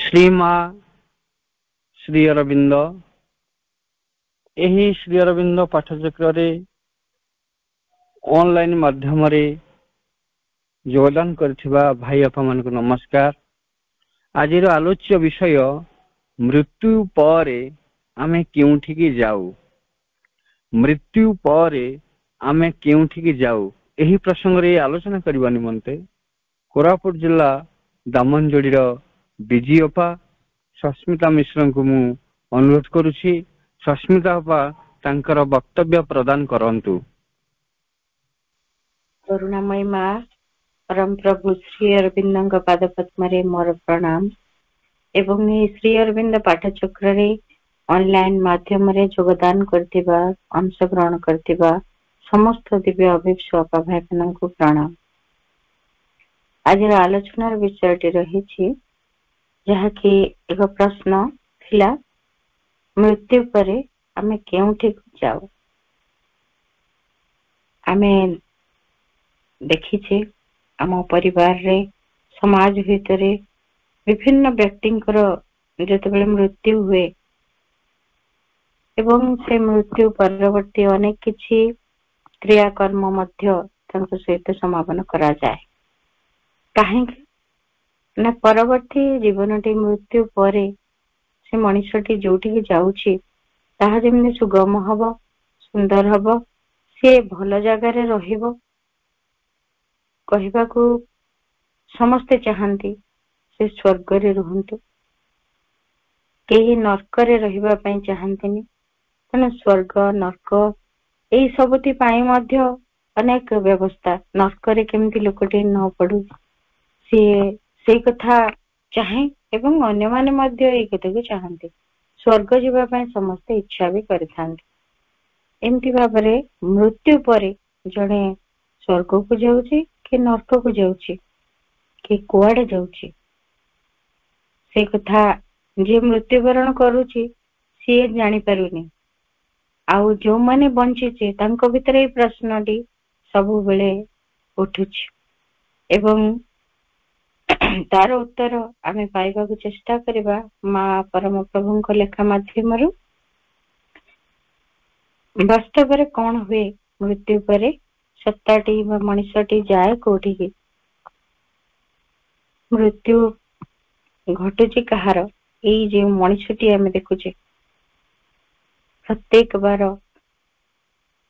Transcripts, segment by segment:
श्रीमा श्री अरविंद यही श्री अरविंद पाठचक्र ऑनलाइन माध्यम योगदान करथिबा भाई आपा मान को नमस्कार। आज आलोच्य विषय मृत्यु पर आमे केउठिकी जाऊ, मृत्यु पर आमे केउठिकी जाऊ एही प्रसंग रे आलोचना करबा निमंते कोरापुट जिला दामनजोड़ी बीजी अपा सस्मिता मिश्र को मु अनुरोध करुछि। सस्मिता अपा तांकर वक्तव्य प्रदान करंतु। करुणामयी माँ परम प्रभु श्री अरविंद पाद पद्म मोर प्रणाम एवं श्री अरविंद पाठचक्र ऑनलाइन माध्यम रे योगदान करथिबा अंशग्रहण करथिबा समस्त दिव्य अभिप्स अपा भाई को प्रणाम। आज आलोचनार विषयटी रही जहाँकि एक प्रश्न थिला मृत्यु पर आमे केउठी जाऊ। आमे देखिछे आम परिवार रे समाज भितरे विभिन्न व्यक्तिंकर जेतेबेले मृत्यु हुए एवं से मृत्यु परवर्ती अनेक किछि क्रियाकर्म मध्य तांको सहित समापन करा जाए। काहेकि ना परवर्ती जीवनटी मृत्यु परे से मनुष्यटी जोठी जाउछि ताहा जेमि सुगम हबो, सुंदर हबो, से भल जगह रे रहिबो कहबा को समस्ते चाहती से स्वर्ग रे रुहंतु, केही नरक रे रहिबा पई चाहंतिनी। तेणु स्वर्ग नरक एई सबति पाई मध्य अनेक व्यवस्था, नरक रे केमती लोकटी न पड़ू से कथा चाहे एवं अन्य माने मध्य एई कथा को चाहंती। स्वर्ग जीवा पई समस्ते इच्छा भी करिथांती। एमती भाबरे मृत्यु परे जणे स्वर्ग को जाउची कि नरक को जाउची कि कुआडे जाउची से कथा जे मृत्युवरण करूची सी जानी पारुनी। आउ जो माने बंचीचे तांको भितरे प्रश्नटी सबु बेले उठुची एवं तार उत्तर आमे पाइबा को चेष्टा करिबा माँ परम प्रभु को लेखा माध्यम रु। वास्तव रे कौन हुए मृत्यु परे सत्ताटी मनुष्यटी जाए कोठी की मृत्यु घटुची कहार एई जे मनुष्यटी आमे देखुचे प्रत्येक बार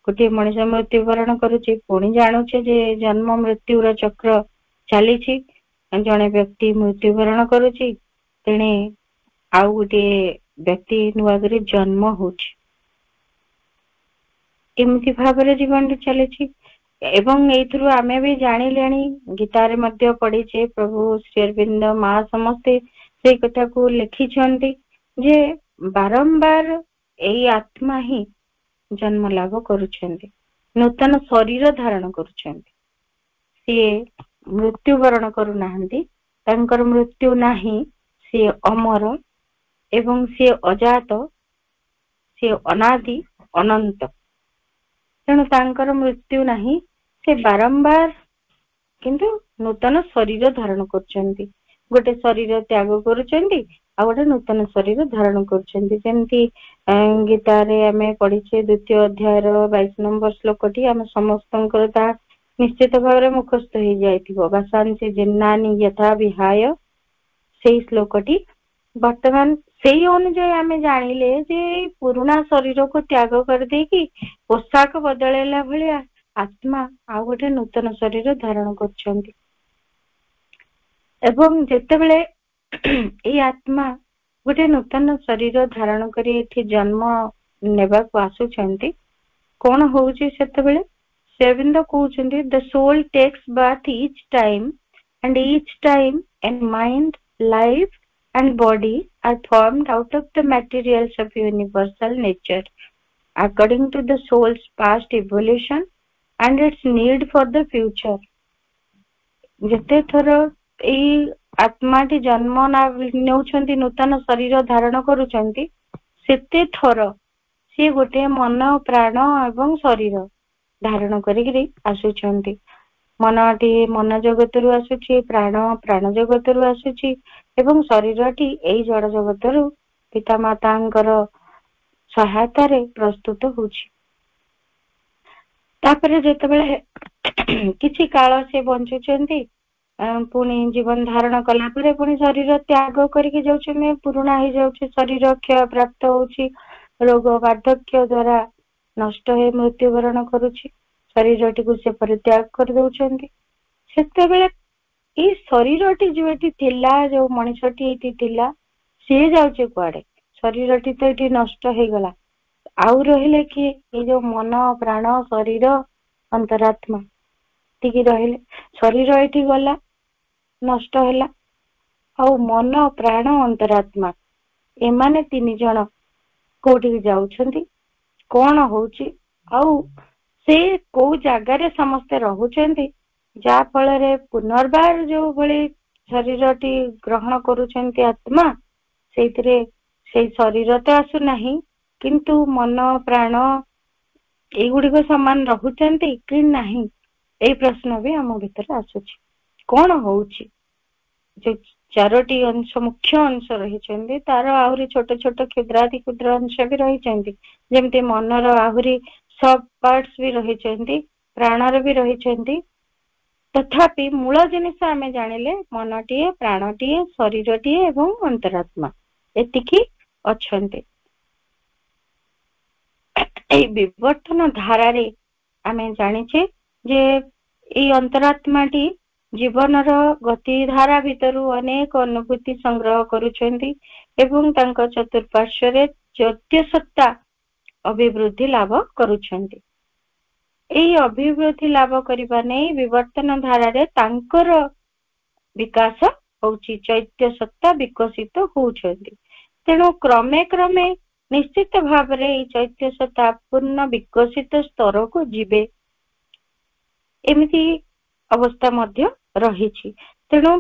गोटे मनुष्य मृत्युवरण करुचे पुणी जानूचे जे जन्म मृत्युर चक्र चली। जने व्यक्ति मृत्युवरण करुची तेणे आउ गोटे व्यक्ति नुआ करे जन्म होची एमती भाव जीवन चली। एवं एथुरु आमे भी जानिलेनी गीतारे मध्य पढ़ीचे प्रभु श्री अरविंद माँ समस्ते से कथा को लिखिछंती जे बारंबार एई आत्मा ही जन्म लाभ करुछंती, नूतन शरीर धारण करुछंती। से मृत्युवरण करू नाहंती, तांकर मृत्यु नाही, से अमर एवं से अजात, से अनादि अनंत। तेणु तांकर मृत्यु नाही, से बारंबार किंतु नूतन शरीर धारण करुछंती। गोटे शरीर त्याग करुछंती आ गोटे नूतन शरीर धारण करुछंती। जेमती गीतारे आमे पढ़ीचे 2य अध्याय 22 नंबर श्लोकटी आमे समस्तंकर ता निश्चित भाव मुखस्थ हो जाइथिबो। वासांसि जिन्नानि यथा विहाय सेई श्लोकटी वर्तमान सेई अनुसार आमे जानिले जे पुराना शरीर को त्याग कर देकी पोशाक बदलेला भलिया आत्मा आ गोटे नूतन शरीर धारण करछंती। एवं जेतेबेले ए आत्मा गोटे नूतन शरीर धारण करी एठी जन्म नेबा को आसुछंती कोन होउची सेतेबेले सेविंद कहउछंती the soul takes bath each time and each time and mind life and body are formed out of the materials of universal nature according to the soul's past evolution and its need for the future. जते थर एई आत्माटी जन्म नेउछंती नूतन शरीर धारण करूछंती सेते थर से गोटे मन प्राण एवं शरीर धारण करिकरी आसुछंती। ମନଟି ମନ ଜଗତରୁ ଆସୁଛି, ପ୍ରାଣ ପ୍ରାଣ ଜଗତରୁ ଆସୁଛି ଏବଂ ଶରୀରଟି ଏଇ ଜଡ ଜଗତରୁ ପିତାମାତାଙ୍କର ସହାୟତାରେ ପ୍ରସ୍ତୁତ ହଉଛି। ତାପରେ ଯେତେବେଳେ କିଛି କାଳ ସେ ବଞ୍ଚୁଛନ୍ତି, ପୁଣି ଜୀବନ ଧାରଣ କଲା ପରେ ପୁଣି ଶରୀର ତ୍ୟାଗ କରିକି ଯାଉଛନ୍ତି, ପୁରୁଣା ହେଇଯାଉଛି, ଶରୀର କ୍ଷୟ ପ୍ରାପ୍ତ ହଉଛି, ରୋଗ ବାର୍ଦ୍ଧକ୍ୟ ଦ୍ଵାରା ନଷ୍ଟ ହେଇ ମୃତ୍ୟୁବରଣ କରୁଛି, ଶରୀରଟିକୁ ସେ ପରିତ୍ୟାଗ କରିଦଉଛନ୍ତି। ସେତେବେଳେ ଏଇ ଶରୀରଟି ଯୋଉଠି ଥିଲା, ଯୋଉ ମଣିଷଟି ଏଇଠି ଥିଲା, ସିଏ ଯାଉଛି କୁଆଡେ? ଶରୀରଟି ତ ଏଠି ନଷ୍ଟ ହେଇଗଲା, ଆଉ ରହିଲେ କିଏ? ଏଇ ଯୋଉ ମନ ପ୍ରାଣ ଶରୀର ଅନ୍ତରାତ୍ମା ଟିକେ ରହିଲେ। ଶରୀର ଏଠି ଗଲା, ନଷ୍ଟ ହେଲା, ଆଉ ମନ ପ୍ରାଣ ଅନ୍ତରାତ୍ମା ଏମାନେ ତିନି ଜଣ କୋଉଠିକି ଯାଉଛନ୍ତି, କଣ ହଉଛି, ଆଉ ସେ କୋଉ ଜାଗାରେ ସମସ୍ତେ ରହୁଛନ୍ତି, ଯାହା ଫଳରେ ପୁନର୍ବାର ଯୋଉ ଭଳି ଶରୀରଟି ଗ୍ରହଣ କରୁଛନ୍ତି ଆତ୍ମା, ସେଇଥିରେ ସେଇ ଶରୀର ତ ଆସୁନାହିଁ, କିନ୍ତୁ ମନ ପ୍ରାଣ ଏଇଗୁଡିକ ସମାନ ରହୁଛନ୍ତି କି ନାହିଁ, ଏଇ ପ୍ରଶ୍ନ ବି ଆମ ଭିତରେ ଆସୁଛି। କଣ ହଉଛି? ଯୋଉ ଚାରୋଟି ଅଂଶ, ମୁଖ୍ୟ ଅଂଶ ରହିଛନ୍ତି, ତାର ଆହୁରି ଛୋଟ ଛୋଟ କ୍ଷୁଦ୍ରାତି କ୍ଷୁଦ୍ର ଅଂଶ ବି ରହିଛନ୍ତି, ଯେମିତି ମନର ଆହୁରି ସବ୍ ପାର୍ଟସ ବି ରହିଛନ୍ତି, ପ୍ରାଣର ବି ରହିଛନ୍ତି। ତଥାପି ମୂଳ ଜିନିଷ ଆମେ ଜାଣିଲେ ମନଟିଏ, ପ୍ରାଣଟିଏ, ଶରୀରଟିଏ ଏବଂ ଅନ୍ତରାତ୍ମା ଏତିକି ଅଛନ୍ତି। ଏଇ ବିବର୍ତ୍ତନ ଧାରାରେ ଆମେ ଜାଣିଛେ ଯେ ଏଇ ଅନ୍ତରାତ୍ମାଟି ଜୀବନର ଗତି ଧାରା ଭିତରୁ ଅନେକ ଅନୁଭୂତି ସଂଗ୍ରହ କରୁଛନ୍ତି ଏବଂ ତାଙ୍କ ଚତୁଃପାର୍ଶ୍ବରେ ଚୈତ୍ୟ ସତ୍ତା ଅଭିବୃଦ୍ଧି ଲାଭ କରୁଛନ୍ତି। ଏଇ ଅଭିବୃଦ୍ଧି ଲାଭ କରିବା ନେଇ ବିବର୍ତ୍ତନ ଧାରାରେ ତାଙ୍କର ବିକାଶ ହଉଛି, ଚୈତ୍ୟ ସତ୍ତା ବିକଶିତ ହଉଛନ୍ତି। ତେଣୁ କ୍ରମେ କ୍ରମେ ନିଶ୍ଚିତ ଭାବରେ ଏଇ ଚୈତ୍ୟ ସତ୍ତା ପୂର୍ଣ୍ଣ ବିକଶିତ ସ୍ତରକୁ ଯିବେ, ଏମିତି ଅବସ୍ଥା ମଧ୍ୟ ରହିଛି। ତେଣୁ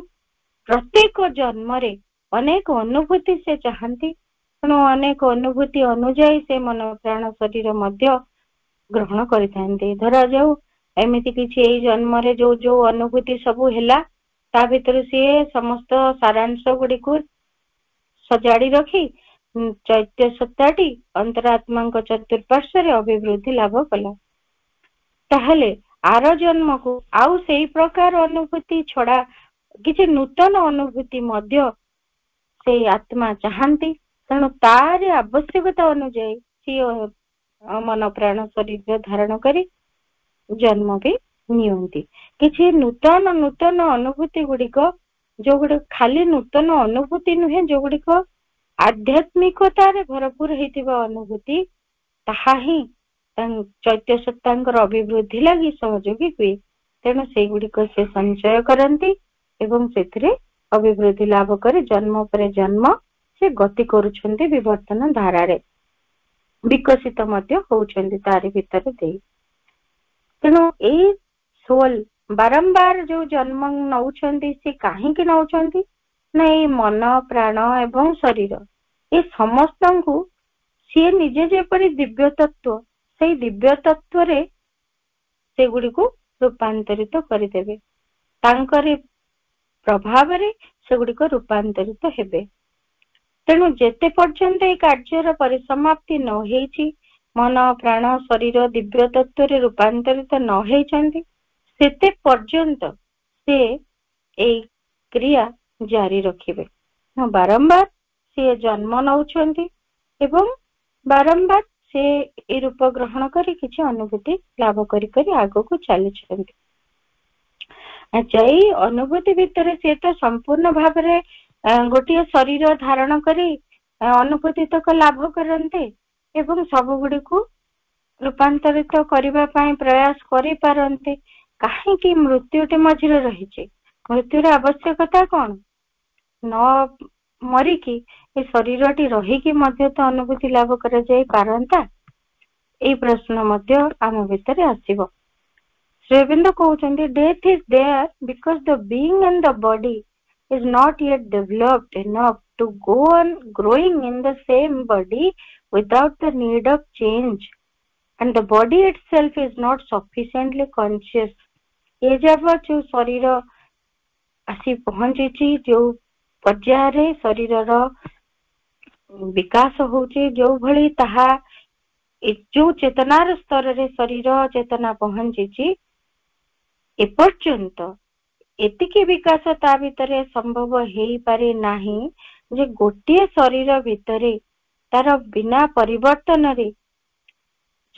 ପ୍ରତ୍ୟେକ ଜନ୍ମରେ ଅନେକ ଅନୁଭୂତି ସେ ଚାହାନ୍ତି, ତେଣୁ ଅନେକ ଅନୁଭୂତି ଅନୁଯାୟୀ ସେ ମନ ପ୍ରାଣ ଶରୀର ମଧ୍ୟ ଗ୍ରହଣ କରିଥାନ୍ତି। ଧରାଯାଉ ଏମିତି କିଛି ଏଇ ଜନ୍ମରେ ଯୋଉ ଯୋଉ ଅନୁଭୂତି ସବୁ ହେଲା, ତା ଭିତରୁ ସିଏ ସମସ୍ତ ସାରାଂଶ ଗୁଡିକୁ ସଜାଡି ରଖି ଚୈତ୍ୟ ସତ୍ତାଟି ଅନ୍ତରାତ୍ମାଙ୍କ ଚତୁଃପାର୍ଶ୍ବରେ ଅଭିବୃଦ୍ଧି ଲାଭ କଲା। ତାହେଲେ ଆର ଜନ୍ମକୁ ଆଉ ସେଇ ପ୍ରକାର ଅନୁଭୂତି ଛଡା କିଛି ନୂତନ ଅନୁଭୂତି ମଧ୍ୟ ସେଇ ଆତ୍ମା ଚାହାନ୍ତି, ତେଣୁ ତାର ଆବଶ୍ୟକତା ଅନୁଯାୟୀ ସିଏ ମନ ପ୍ରାଣ ଶରୀର ଧାରଣ କରି ଜନ୍ମ ବି ନିଅନ୍ତି। କିଛି ନୂତନ ନୂତନ ଅନୁଭୂତି ଗୁଡିକ, ଯୋଉଗୁଡିକ ଖାଲି ନୂତନ ଅନୁଭୂତି ନୁହେଁ, ଯୋଉଗୁଡିକ ଆଧ୍ୟାତ୍ମିକତାରେ ଭରପୁର ହେଇଥିବା ଅନୁଭୂତି, ତାହା ହିଁ ଚୈତ୍ୟ ସତ୍ତାଙ୍କର ଅଭିବୃଦ୍ଧି ଲାଗି ସହଯୋଗୀ ହୁଏ। ତେଣୁ ସେଇଗୁଡିକ ସେ ସଞ୍ଚୟ କରନ୍ତି ଏବଂ ସେଥିରେ ଅଭିବୃଦ୍ଧି ଲାଭ କରି ଜନ୍ମ ପରେ ଜନ୍ମ ସେ ଗତି କରୁଛନ୍ତି ବିବର୍ତ୍ତନ ଧାରାରେ, ବିକଶିତ ମଧ୍ୟ ହଉଛନ୍ତି ତାରି ଭିତରେ ଦେଇ। ତେଣୁ ଏଇ ସୋଲ ବାରମ୍ବାର ଯୋଉ ଜନ୍ମ ନଉଛନ୍ତି, ସେ କାହିଁକି ନଉଛନ୍ତି ନା ଏଇ ମନ ପ୍ରାଣ ଏବଂ ଶରୀର ଏ ସମସ୍ତଙ୍କୁ ସିଏ ନିଜେ ଯେପରି ଦିବ୍ୟ ତତ୍ଵ, ସେଇ ଦିବ୍ୟ ତତ୍ଵରେ ସେଗୁଡିକୁ ରୂପାନ୍ତରିତ କରିଦେବେ, ତାଙ୍କରି ପ୍ରଭାବରେ ସେଗୁଡିକ ରୂପାନ୍ତରିତ ହେବେ। ତେଣୁ ଯେତେ ପର୍ଯ୍ୟନ୍ତ ଏଇ କାର୍ଯ୍ୟର ପରିସମାପ୍ତି ନ ହେଇଛି, ମନ ପ୍ରାଣ ଶରୀର ଦିବ୍ୟ ତତ୍ଵରେ ରୂପାନ୍ତରିତ ନ ହେଇଛନ୍ତି, ସେତେ ପର୍ଯ୍ୟନ୍ତ ସେ ଏଇ କ୍ରିୟା ଜାରି ରଖିବେ। ବାରମ୍ବାର ସିଏ ଜନ୍ମ ନଉଛନ୍ତି ଏବଂ ବାରମ୍ବାର ସେ ଏଇ ରୂପ ଗ୍ରହଣ କରି କିଛି ଅନୁଭୂତି ଲାଭ କରି କରି ଆଗକୁ ଚାଲିଛନ୍ତି। ଆଚ୍ଛା, ଏଇ ଅନୁଭୂତି ଭିତରେ ସିଏ ତ ସମ୍ପୂର୍ଣ୍ଣ ଭାବରେ ଗୋଟିଏ ଶରୀର ଧାରଣ କରି ଅନୁଭୂତି ତକ ଲାଭ କରନ୍ତେ ଏବଂ ସବୁ ଗୁଡିକୁ ରୂପାନ୍ତରିତ କରିବା ପାଇଁ ପ୍ରୟାସ କରିପାରନ୍ତି। କାହିଁକି ମୃତ୍ୟୁଟି ମଝିରେ ରହିଛି? ମୃତ୍ୟୁର ଆବଶ୍ୟକତା କଣ? ନ ମରିକି ଏ ଶରୀରଟି ରହିକି ମଧ୍ୟ ତ ଅନୁଭୂତି ଲାଭ କରାଯାଇ ପାରନ୍ତା, ଏଇ ପ୍ରଶ୍ନ ମଧ୍ୟ ଆମ ଭିତରେ ଆସିବ। ଶ୍ରୀ ଅରବିନ୍ଦ କହୁଛନ୍ତି, death is there because the being and the body is not yet developed enough to go on growing in the same body without the need of change, and the body itself is not sufficiently conscious ଏ ଯାବତ୍ ଯୋଉ ଶରୀର ଆସି ପହଞ୍ଚିଛି, ଯୋଉ ପର୍ଯ୍ୟାୟରେ ଶରୀରର ବିକାଶ ହଉଛି, ଯୋଉ ଭଳି ତାହା ଯୋଉ ଚେତନାର ସ୍ତରରେ ଶରୀର ଚେତନା ପହଞ୍ଚିଛି, ଏପର୍ଯ୍ୟନ୍ତ ଏତିକି ବିକାଶ ତା ଭିତରେ ସମ୍ଭବ ହେଇପାରି ନାହିଁ ଯେ ଗୋଟିଏ ଶରୀର ଭିତରେ ତାର ବିନା ପରିବର୍ତ୍ତନରେ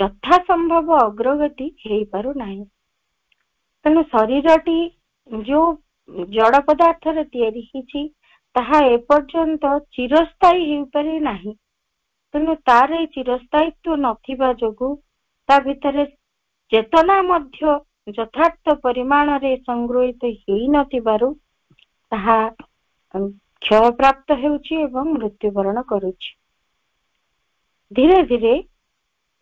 ଯଥା ସମ୍ଭବ ଅଗ୍ରଗତି ହେଇପାରୁନାହିଁ। ତେଣୁ ଶରୀରଟି ଯୋଉ ଜଡ ପଦାର୍ଥରେ ତିଆରି ହେଇଛି ତାହା ଏପର୍ଯ୍ୟନ୍ତ ଚିରସ୍ଥାୟୀ ହେଇପାରି ନାହିଁ। ତେଣୁ ତାର ଏଇ ଚିରସ୍ଥାୟିତ୍ଵ ନଥିବା ଯୋଗୁ ତା ଭିତରେ ଚେତନା ମଧ୍ୟ ଯଥାର୍ଥ ପରିମାଣରେ ସଂଗୃହୀତ ହେଇନଥିବାରୁ ତାହା କ୍ଷୟପ୍ରାପ୍ତ ହେଉଛି ଏବଂ ମୃତ୍ୟୁବରଣ କରୁଛି। ଧୀରେ ଧୀରେ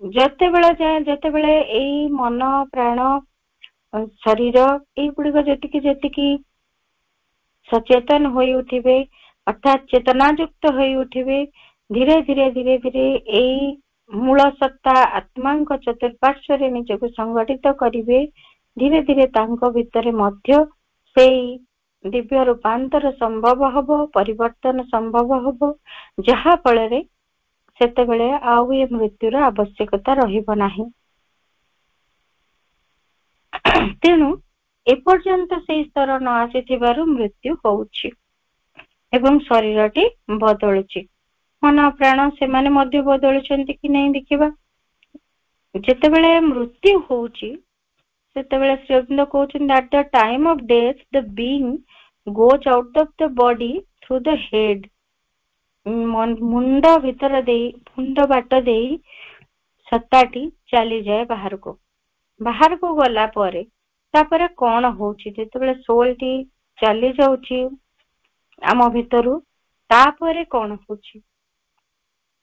ଯେତେବେଳେ ଏଇ ମନ, ପ୍ରାଣ, ଶରୀର ଏଇଗୁଡିକ ଯେତିକି ସଚେତନ ହୋଇ ଉଠିବେ, ଅର୍ଥାତ୍ ଚେତନାଯୁକ୍ତ ହୋଇ ଉଠିବେ, ଧୀରେ ଧୀରେ ଏଇ ମୂଳ ସତ୍ତା ଆତ୍ମାଙ୍କ ଚତୁଃପାର୍ଶ୍ଵରେ ନିଜକୁ ସଂଗଠିତ କରିବେ। ଧୀରେ ଧୀରେ ତାଙ୍କ ଭିତରେ ମଧ୍ୟ ସେଇ ଦିବ୍ୟ ରୂପାନ୍ତର ସମ୍ଭବ ହବ, ପରିବର୍ତ୍ତନ ସମ୍ଭବ ହବ, ଯାହା ଫଳରେ ସେତେବେଳେ ଆଉ ଏ ମୃତ୍ୟୁର ଆବଶ୍ୟକତା ରହିବ ନାହିଁ। ତେଣୁ ଏପର୍ଯ୍ୟନ୍ତ ସେଇ ସ୍ତର ନ ଆସିଥିବାରୁ ମୃତ୍ୟୁ ହଉଛି ଏବଂ ଶରୀରଟି ବଦଳୁଛି। ମନ, ପ୍ରାଣ ସେମାନେ ମଧ୍ୟ ବଦଳୁଛନ୍ତି କି ନାହିଁ ଦେଖିବା। ଯେତେବେଳେ ମୃତ୍ୟୁ ହଉଛି ସେତେବେଳେ ଶ୍ରୀ ଅରବିନ୍ଦ କହୁଛନ୍ତି at the time of death the being goes out of the body through the head। ମୁଣ୍ଡ ଭିତର ଦେଇ, ମୁଣ୍ଡ ବାଟ ଦେଇ ସତ୍ତାଟି ଚାଲିଯାଏ ବାହାରକୁ। ବାହାରକୁ ଗଲା ପରେ ତାପରେ କଣ ହଉଛି, ଯେତେବେଳେ ସୋଲଟି ଚାଲି ଯାଉଛି ଆମ ଭିତରୁ, ତାପରେ କଣ ହଉଛି?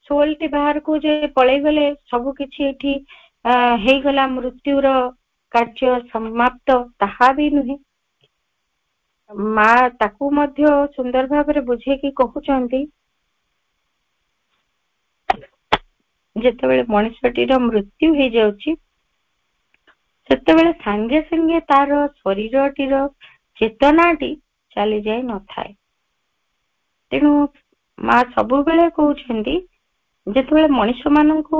ସୋଲଟି ବାହାରକୁ ଯେ ପଳେଇଗଲେ ସବୁ କିଛି ଏଠି ହେଇଗଲା, ମୃତ୍ୟୁର କାର୍ଯ୍ୟ ସମାପ୍ତ, ତାହା ବି ନୁହେଁ। ମା ତାକୁ ମଧ୍ୟ ସୁନ୍ଦର ଭାବରେ ବୁଝେଇକି କହୁଛନ୍ତି, ଯେତେବେଳେ ମଣିଷଟିର ମୃତ୍ୟୁ ହେଇଯାଉଛି ସେତେବେଳେ ସାଙ୍ଗେ ସାଙ୍ଗେ ତାର ଶରୀରଟିର ଚେତନାଟି ଚାଲି ଯାଇ ନଥାଏ। ତେଣୁ ମା ସବୁବେଳେ କହୁଛନ୍ତି ଯେତେବେଳେ ମଣିଷ ମାନଙ୍କୁ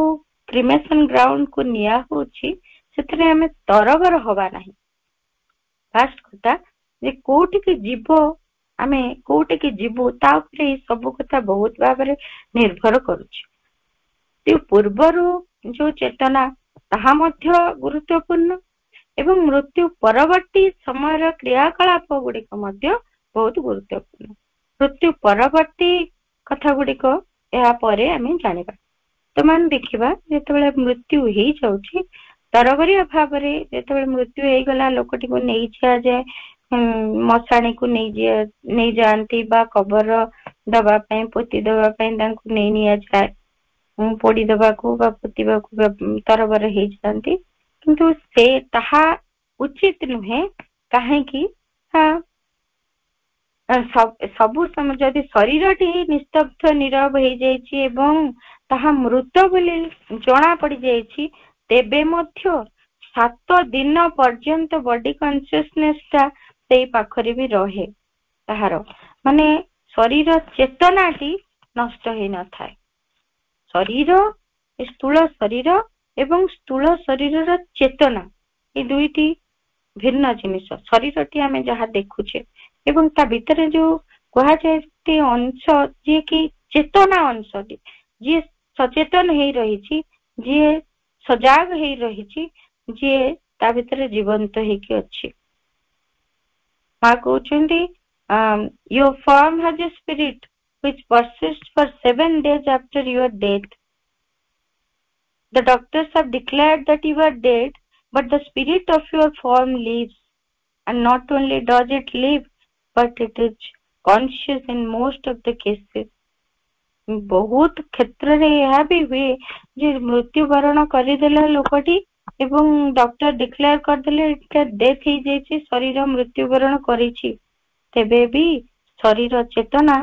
କ୍ରିମେସନ ଗ୍ରାଉଣ୍ଡ କୁ ନିଆ ହଉଛି ସେଥିରେ ଆମେ ତରବର ହବା ନାହିଁ। ଫାଷ୍ଟ କଥା ଯେ କୋଉଠିକି ଯିବ, ଆମେ କୋଉଠିକି ଯିବୁ ତା ଉପରେ ଏଇ ସବୁ କଥା ବହୁତ ଭାବରେ ନିର୍ଭର କରୁଛି। ପୂର୍ବରୁ ଯୋଉ ଚେତନା ତାହା ମଧ୍ୟ ଗୁରୁତ୍ୱପୂର୍ଣ୍ଣ ଏବଂ ମୃତ୍ୟୁ ପରବର୍ତ୍ତୀ ସମୟର କ୍ରିୟାକଳାପ ଗୁଡିକ ମଧ୍ୟ ବହୁତ ଗୁରୁତ୍ୱପୂର୍ଣ୍ଣ। ମୃତ୍ୟୁ ପରବର୍ତ୍ତୀ କଥା ଗୁଡିକ ଏହା ପରେ ଆମେ ଜାଣିବା। ବର୍ତ୍ତମାନ ଦେଖିବା, ଯେତେବେଳେ ମୃତ୍ୟୁ ହେଇଯାଉଛି ତରବରିଆ ଭାବରେ ଯେତେବେଳେ ମୃତ୍ୟୁ ହେଇଗଲା, ଲୋକଟିକୁ ନେଇଯାଏ, ମଶାଣିକୁ ନେଇଯାଆନ୍ତି ବା କବର ଦବା ପାଇଁ, ପୋତି ଦବା ପାଇଁ ତାଙ୍କୁ ନେଇ ନିଆଯାଏ, ପୋଡି ଦବାକୁ ବା ପୋତିବାକୁ ତରବର ହେଇଯାଆନ୍ତି। କିନ୍ତୁ ସେ ତାହା ଉଚିତ ନୁହେଁ। କାହିଁକି? ସବୁ ସମୟ ଯଦି ଶରୀରଟି ନିସ୍ତବ୍ଧ ନୀରବ ହେଇଯାଇଛି ଏବଂ ତାହା ମୃତ ବୋଲି ଜଣା ପଡି ଯାଇଛି, ତେବେ ମଧ୍ୟ 7 ଦିନ ପର୍ଯ୍ୟନ୍ତ ବଡି କନସିୟସନେସ ଟା ସେଇ ପାଖରେ ବି ରହେ। ତାହାର ମାନେ ଶରୀର ଚେତନାଟି ନଷ୍ଟ ହେଇନଥାଏ। ଶରୀର, ସ୍ଥୂଳ ଶରୀର ଏବଂ ସ୍ଥୂଳ ଶରୀରର ଚେତନା, ଏ ଦୁଇଟି ଭିନ୍ନ ଜିନିଷ। ଶରୀରଟି ଆମେ ଯାହା ଦେଖୁଛେ ଏବଂ ତା ଭିତରେ ଯୋଉ କୁହାଯାଏ ଅଂଶ, ଯିଏ କି ଚେତନା ଅଂଶଟି, ଯିଏ ସଚେତନ ହେଇ ରହିଛି, ଯିଏ ସଜାଗ ହେଇ ରହିଛି, ଯିଏ ତା ଭିତରେ ଜୀବନ୍ତ ହେଇକି ଅଛି। ମା କହୁଛନ୍ତି your form has a spirit which persists for 7 days after your death. The doctors have declared that you are dead, but the spirit of your form lives, and not only does it live, but it is conscious in most of the cases. ବହୁତ କ୍ଷେତ୍ରରେ ଏହା ବି ହୁଏ ଯେ ମୃତ୍ୟୁବରଣ କରିଦେଲା ଲୋକଟି ଏବଂ doctor declare କରିଦେଲେ ଏଟା ଡେଥ୍ ହେଇଯାଇଛି, ଶରୀର ମୃତ୍ୟୁବରଣ କରିଛି, ତେବେ ବି ଶରୀର ଚେତନା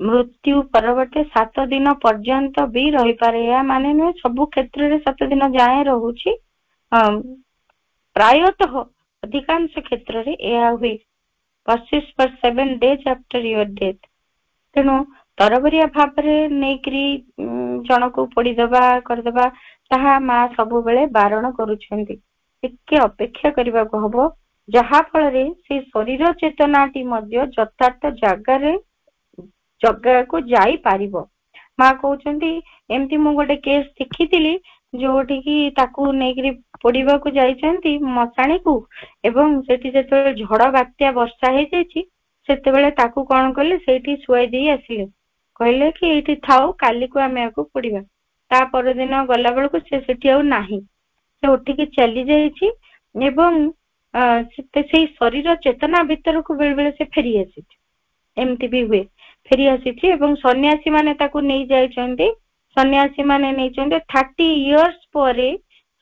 ମୃତ୍ୟୁ ପରବର୍ତ୍ତୀ 7 ଦିନ ପର୍ଯ୍ୟନ୍ତ ବି ରହିପାରେ। ଏହା ମାନେ ନୁହେଁ ସବୁ କ୍ଷେତ୍ରରେ 7 ଦିନ ଯାଏଁ ରହୁଛି। ପ୍ରାୟତଃ ଅଧିକାଂଶ କ୍ଷେତ୍ରରେ ଏହା ହୁଏ। persist for 7 days after your death। ତେଣୁ ତରବରିଆ ଭାବରେ ନେଇକରି ଜଣକୁ ପୋଡିଦବା କରିଦବା ତାହା ମା ସବୁବେଳେ ବାରଣ କରୁଛନ୍ତି। ଟିକେ ଅପେକ୍ଷା କରିବାକୁ ହବ, ଯାହା ଫଳରେ ସେ ଶରୀର ଚେତନାଟି ମଧ୍ୟ ଯଥାର୍ଥ ଜାଗାକୁ ଯାଇପାରିବ। ମା କହୁଛନ୍ତି ଏମିତି ମୁଁ ଗୋଟେ କେସ୍ ଦେଖିଥିଲି, ଯୋଉଠିକି ତାକୁ ନେଇକରି ପୋଡିବାକୁ ଯାଇଛନ୍ତି ମଶାଣିକୁ, ଏବଂ ସେଠି ଯେତେବେଳେ ଝଡ ବାତ୍ୟା ବର୍ଷା ହେଇଯାଇଛି ସେତେବେଳେ ତାକୁ କଣ କଲେ ସେଇଠି ଶୁଆଇ ଦେଇ ଆସିଲେ, କହିଲେ କି ଏଇଠି ଥାଉ, କାଲିକୁ ଆମେ ଆକୁ ପୋଡିବା। ତା ପରଦିନ ଗଲା ବେଳକୁ ସେ ସେଠି ଆଉ ନାହିଁ, ସେ ଉଠିକି ଚାଲି ଯାଇଛି ଏବଂ ସେଇ ଶରୀର ଚେତନା ଭିତରକୁ ବେଳେ ବେଳେ ସେ ଫେରି ଆସିଛି। ଏମିତି ବି ହୁଏ, ଫେରି ଆସିଛି ଏବଂ ସନ୍ନ୍ୟାସୀ ମାନେ ତାକୁ ନେଇ ଯାଇଛନ୍ତି। ସନ୍ନ୍ୟାସୀ ମାନେ ନେଇଛନ୍ତି 30 years ପରେ,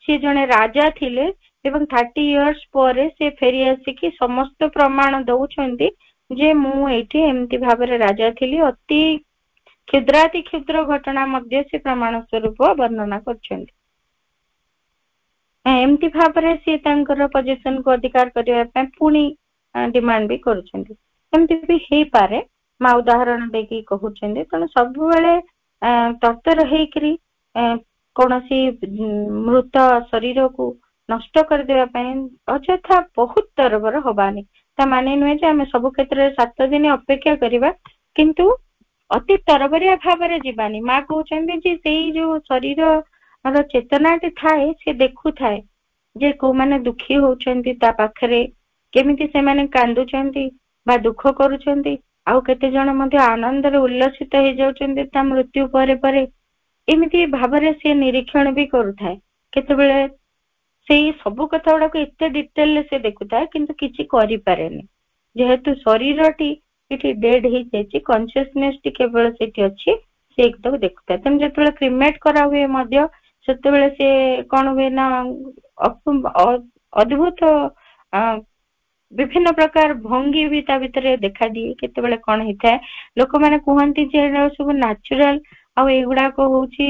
ସେ ଜଣେ ରାଜା ଥିଲେ ଏବଂ 30 years ପରେ ସେ ଫେରି ଆସିକି ସମସ୍ତ ପ୍ରମାଣ ଦଉଛନ୍ତି ଯେ ମୁଁ ଏଇଠି ଏମିତି ଭାବରେ ରାଜା ଥିଲି। ଅତି କ୍ଷୁଦ୍ରାତି କ୍ଷୁଦ୍ର ଘଟଣା ମଧ୍ୟ ସେ ପ୍ରମାଣ ସ୍ୱରୂପ ବର୍ଣ୍ଣନା କରୁଛନ୍ତି। ଏମିତି ଭାବରେ ସେ ତାଙ୍କର ପୋଜିସନ କୁ ଅଧିକାର କରିବା ପାଇଁ ପୁଣି ଡିମାଣ୍ଡ ବି କରୁଛନ୍ତି। ଏମିତି ବି ହେଇପାରେ, ମା ଉଦାହରଣ ଦେଇକି କହୁଛନ୍ତି। ତେଣୁ ସବୁବେଳେ ତତ୍ପର ହେଇକରି କୌଣସି ମୃତ ଶରୀରକୁ ନଷ୍ଟ କରିଦେବା ପାଇଁ ଅଯଥା ବହୁତ ତରବର ହବାନି। ତା ମାନେ ନୁହେଁ ଯେ ଆମେ ସବୁ କ୍ଷେତ୍ରରେ 7 ଦିନ ଅପେକ୍ଷା କରିବା, କିନ୍ତୁ ଅତି ତରବରିଆ ଭାବରେ ଯିବାନି। ମା କହୁଛନ୍ତି ଯେ ସେଇ ଯୋଉ ଶରୀରର ଚେତନାଟି ଥାଏ, ସେ ଦେଖୁଥାଏ ଯେ କୋଉମାନେ ଦୁଃଖୀ ହଉଛନ୍ତି ତା ପାଖରେ, କେମିତି ସେମାନେ କାନ୍ଦୁଛନ୍ତି ବା ଦୁଃଖ କରୁଛନ୍ତି, ଆଉ କେତେ ଜଣ ମଧ୍ୟ ଆନନ୍ଦରେ ଉଲ୍ଲସିତ ହେଇଯାଉଛନ୍ତି ତା ମୃତ୍ୟୁ ପରେ ପରେ। ଏମିତି ଭାବରେ ସେ ନିରୀକ୍ଷଣ ବି କରୁଥାଏ। କେତେବେଳେ ସେଇ ସବୁ କଥା ଗୁଡାକୁ ଏତେ ଡିଟେଲରେ ସେ ଦେଖୁଥାଏ, କିନ୍ତୁ କିଛି କରିପାରେନି। ଯେହେତୁ ଶରୀରଟି ଏଠି ଡେଡ୍ ହେଇଯାଇଛି, କନସିୟସନେସ୍ ଟି କେବଳ ସେଠି ଅଛି, ସେ ତାକୁ ଦେଖୁଥାଏ। ତେଣୁ ଯେତେବେଳେ କ୍ରିମେଟ୍ କରା ହୁଏ ମଧ୍ୟ ସେତେବେଳେ ସେ କଣ ହୁଏ ନା ଅଦ୍ଭୁତ ବିଭିନ୍ନ ପ୍ରକାର ଭଙ୍ଗୀ ବି ତା ଭିତରେ ଦେଖାଦିଏ। କେତେବେଳେ କଣ ହେଇଥାଏ, ଲୋକମାନେ କୁହନ୍ତି ଯେ ଏଗୁଡା ସବୁ ନ୍ୟାଚୁରାଲ ଆଉ ଏଗୁଡାକ ହଉଛି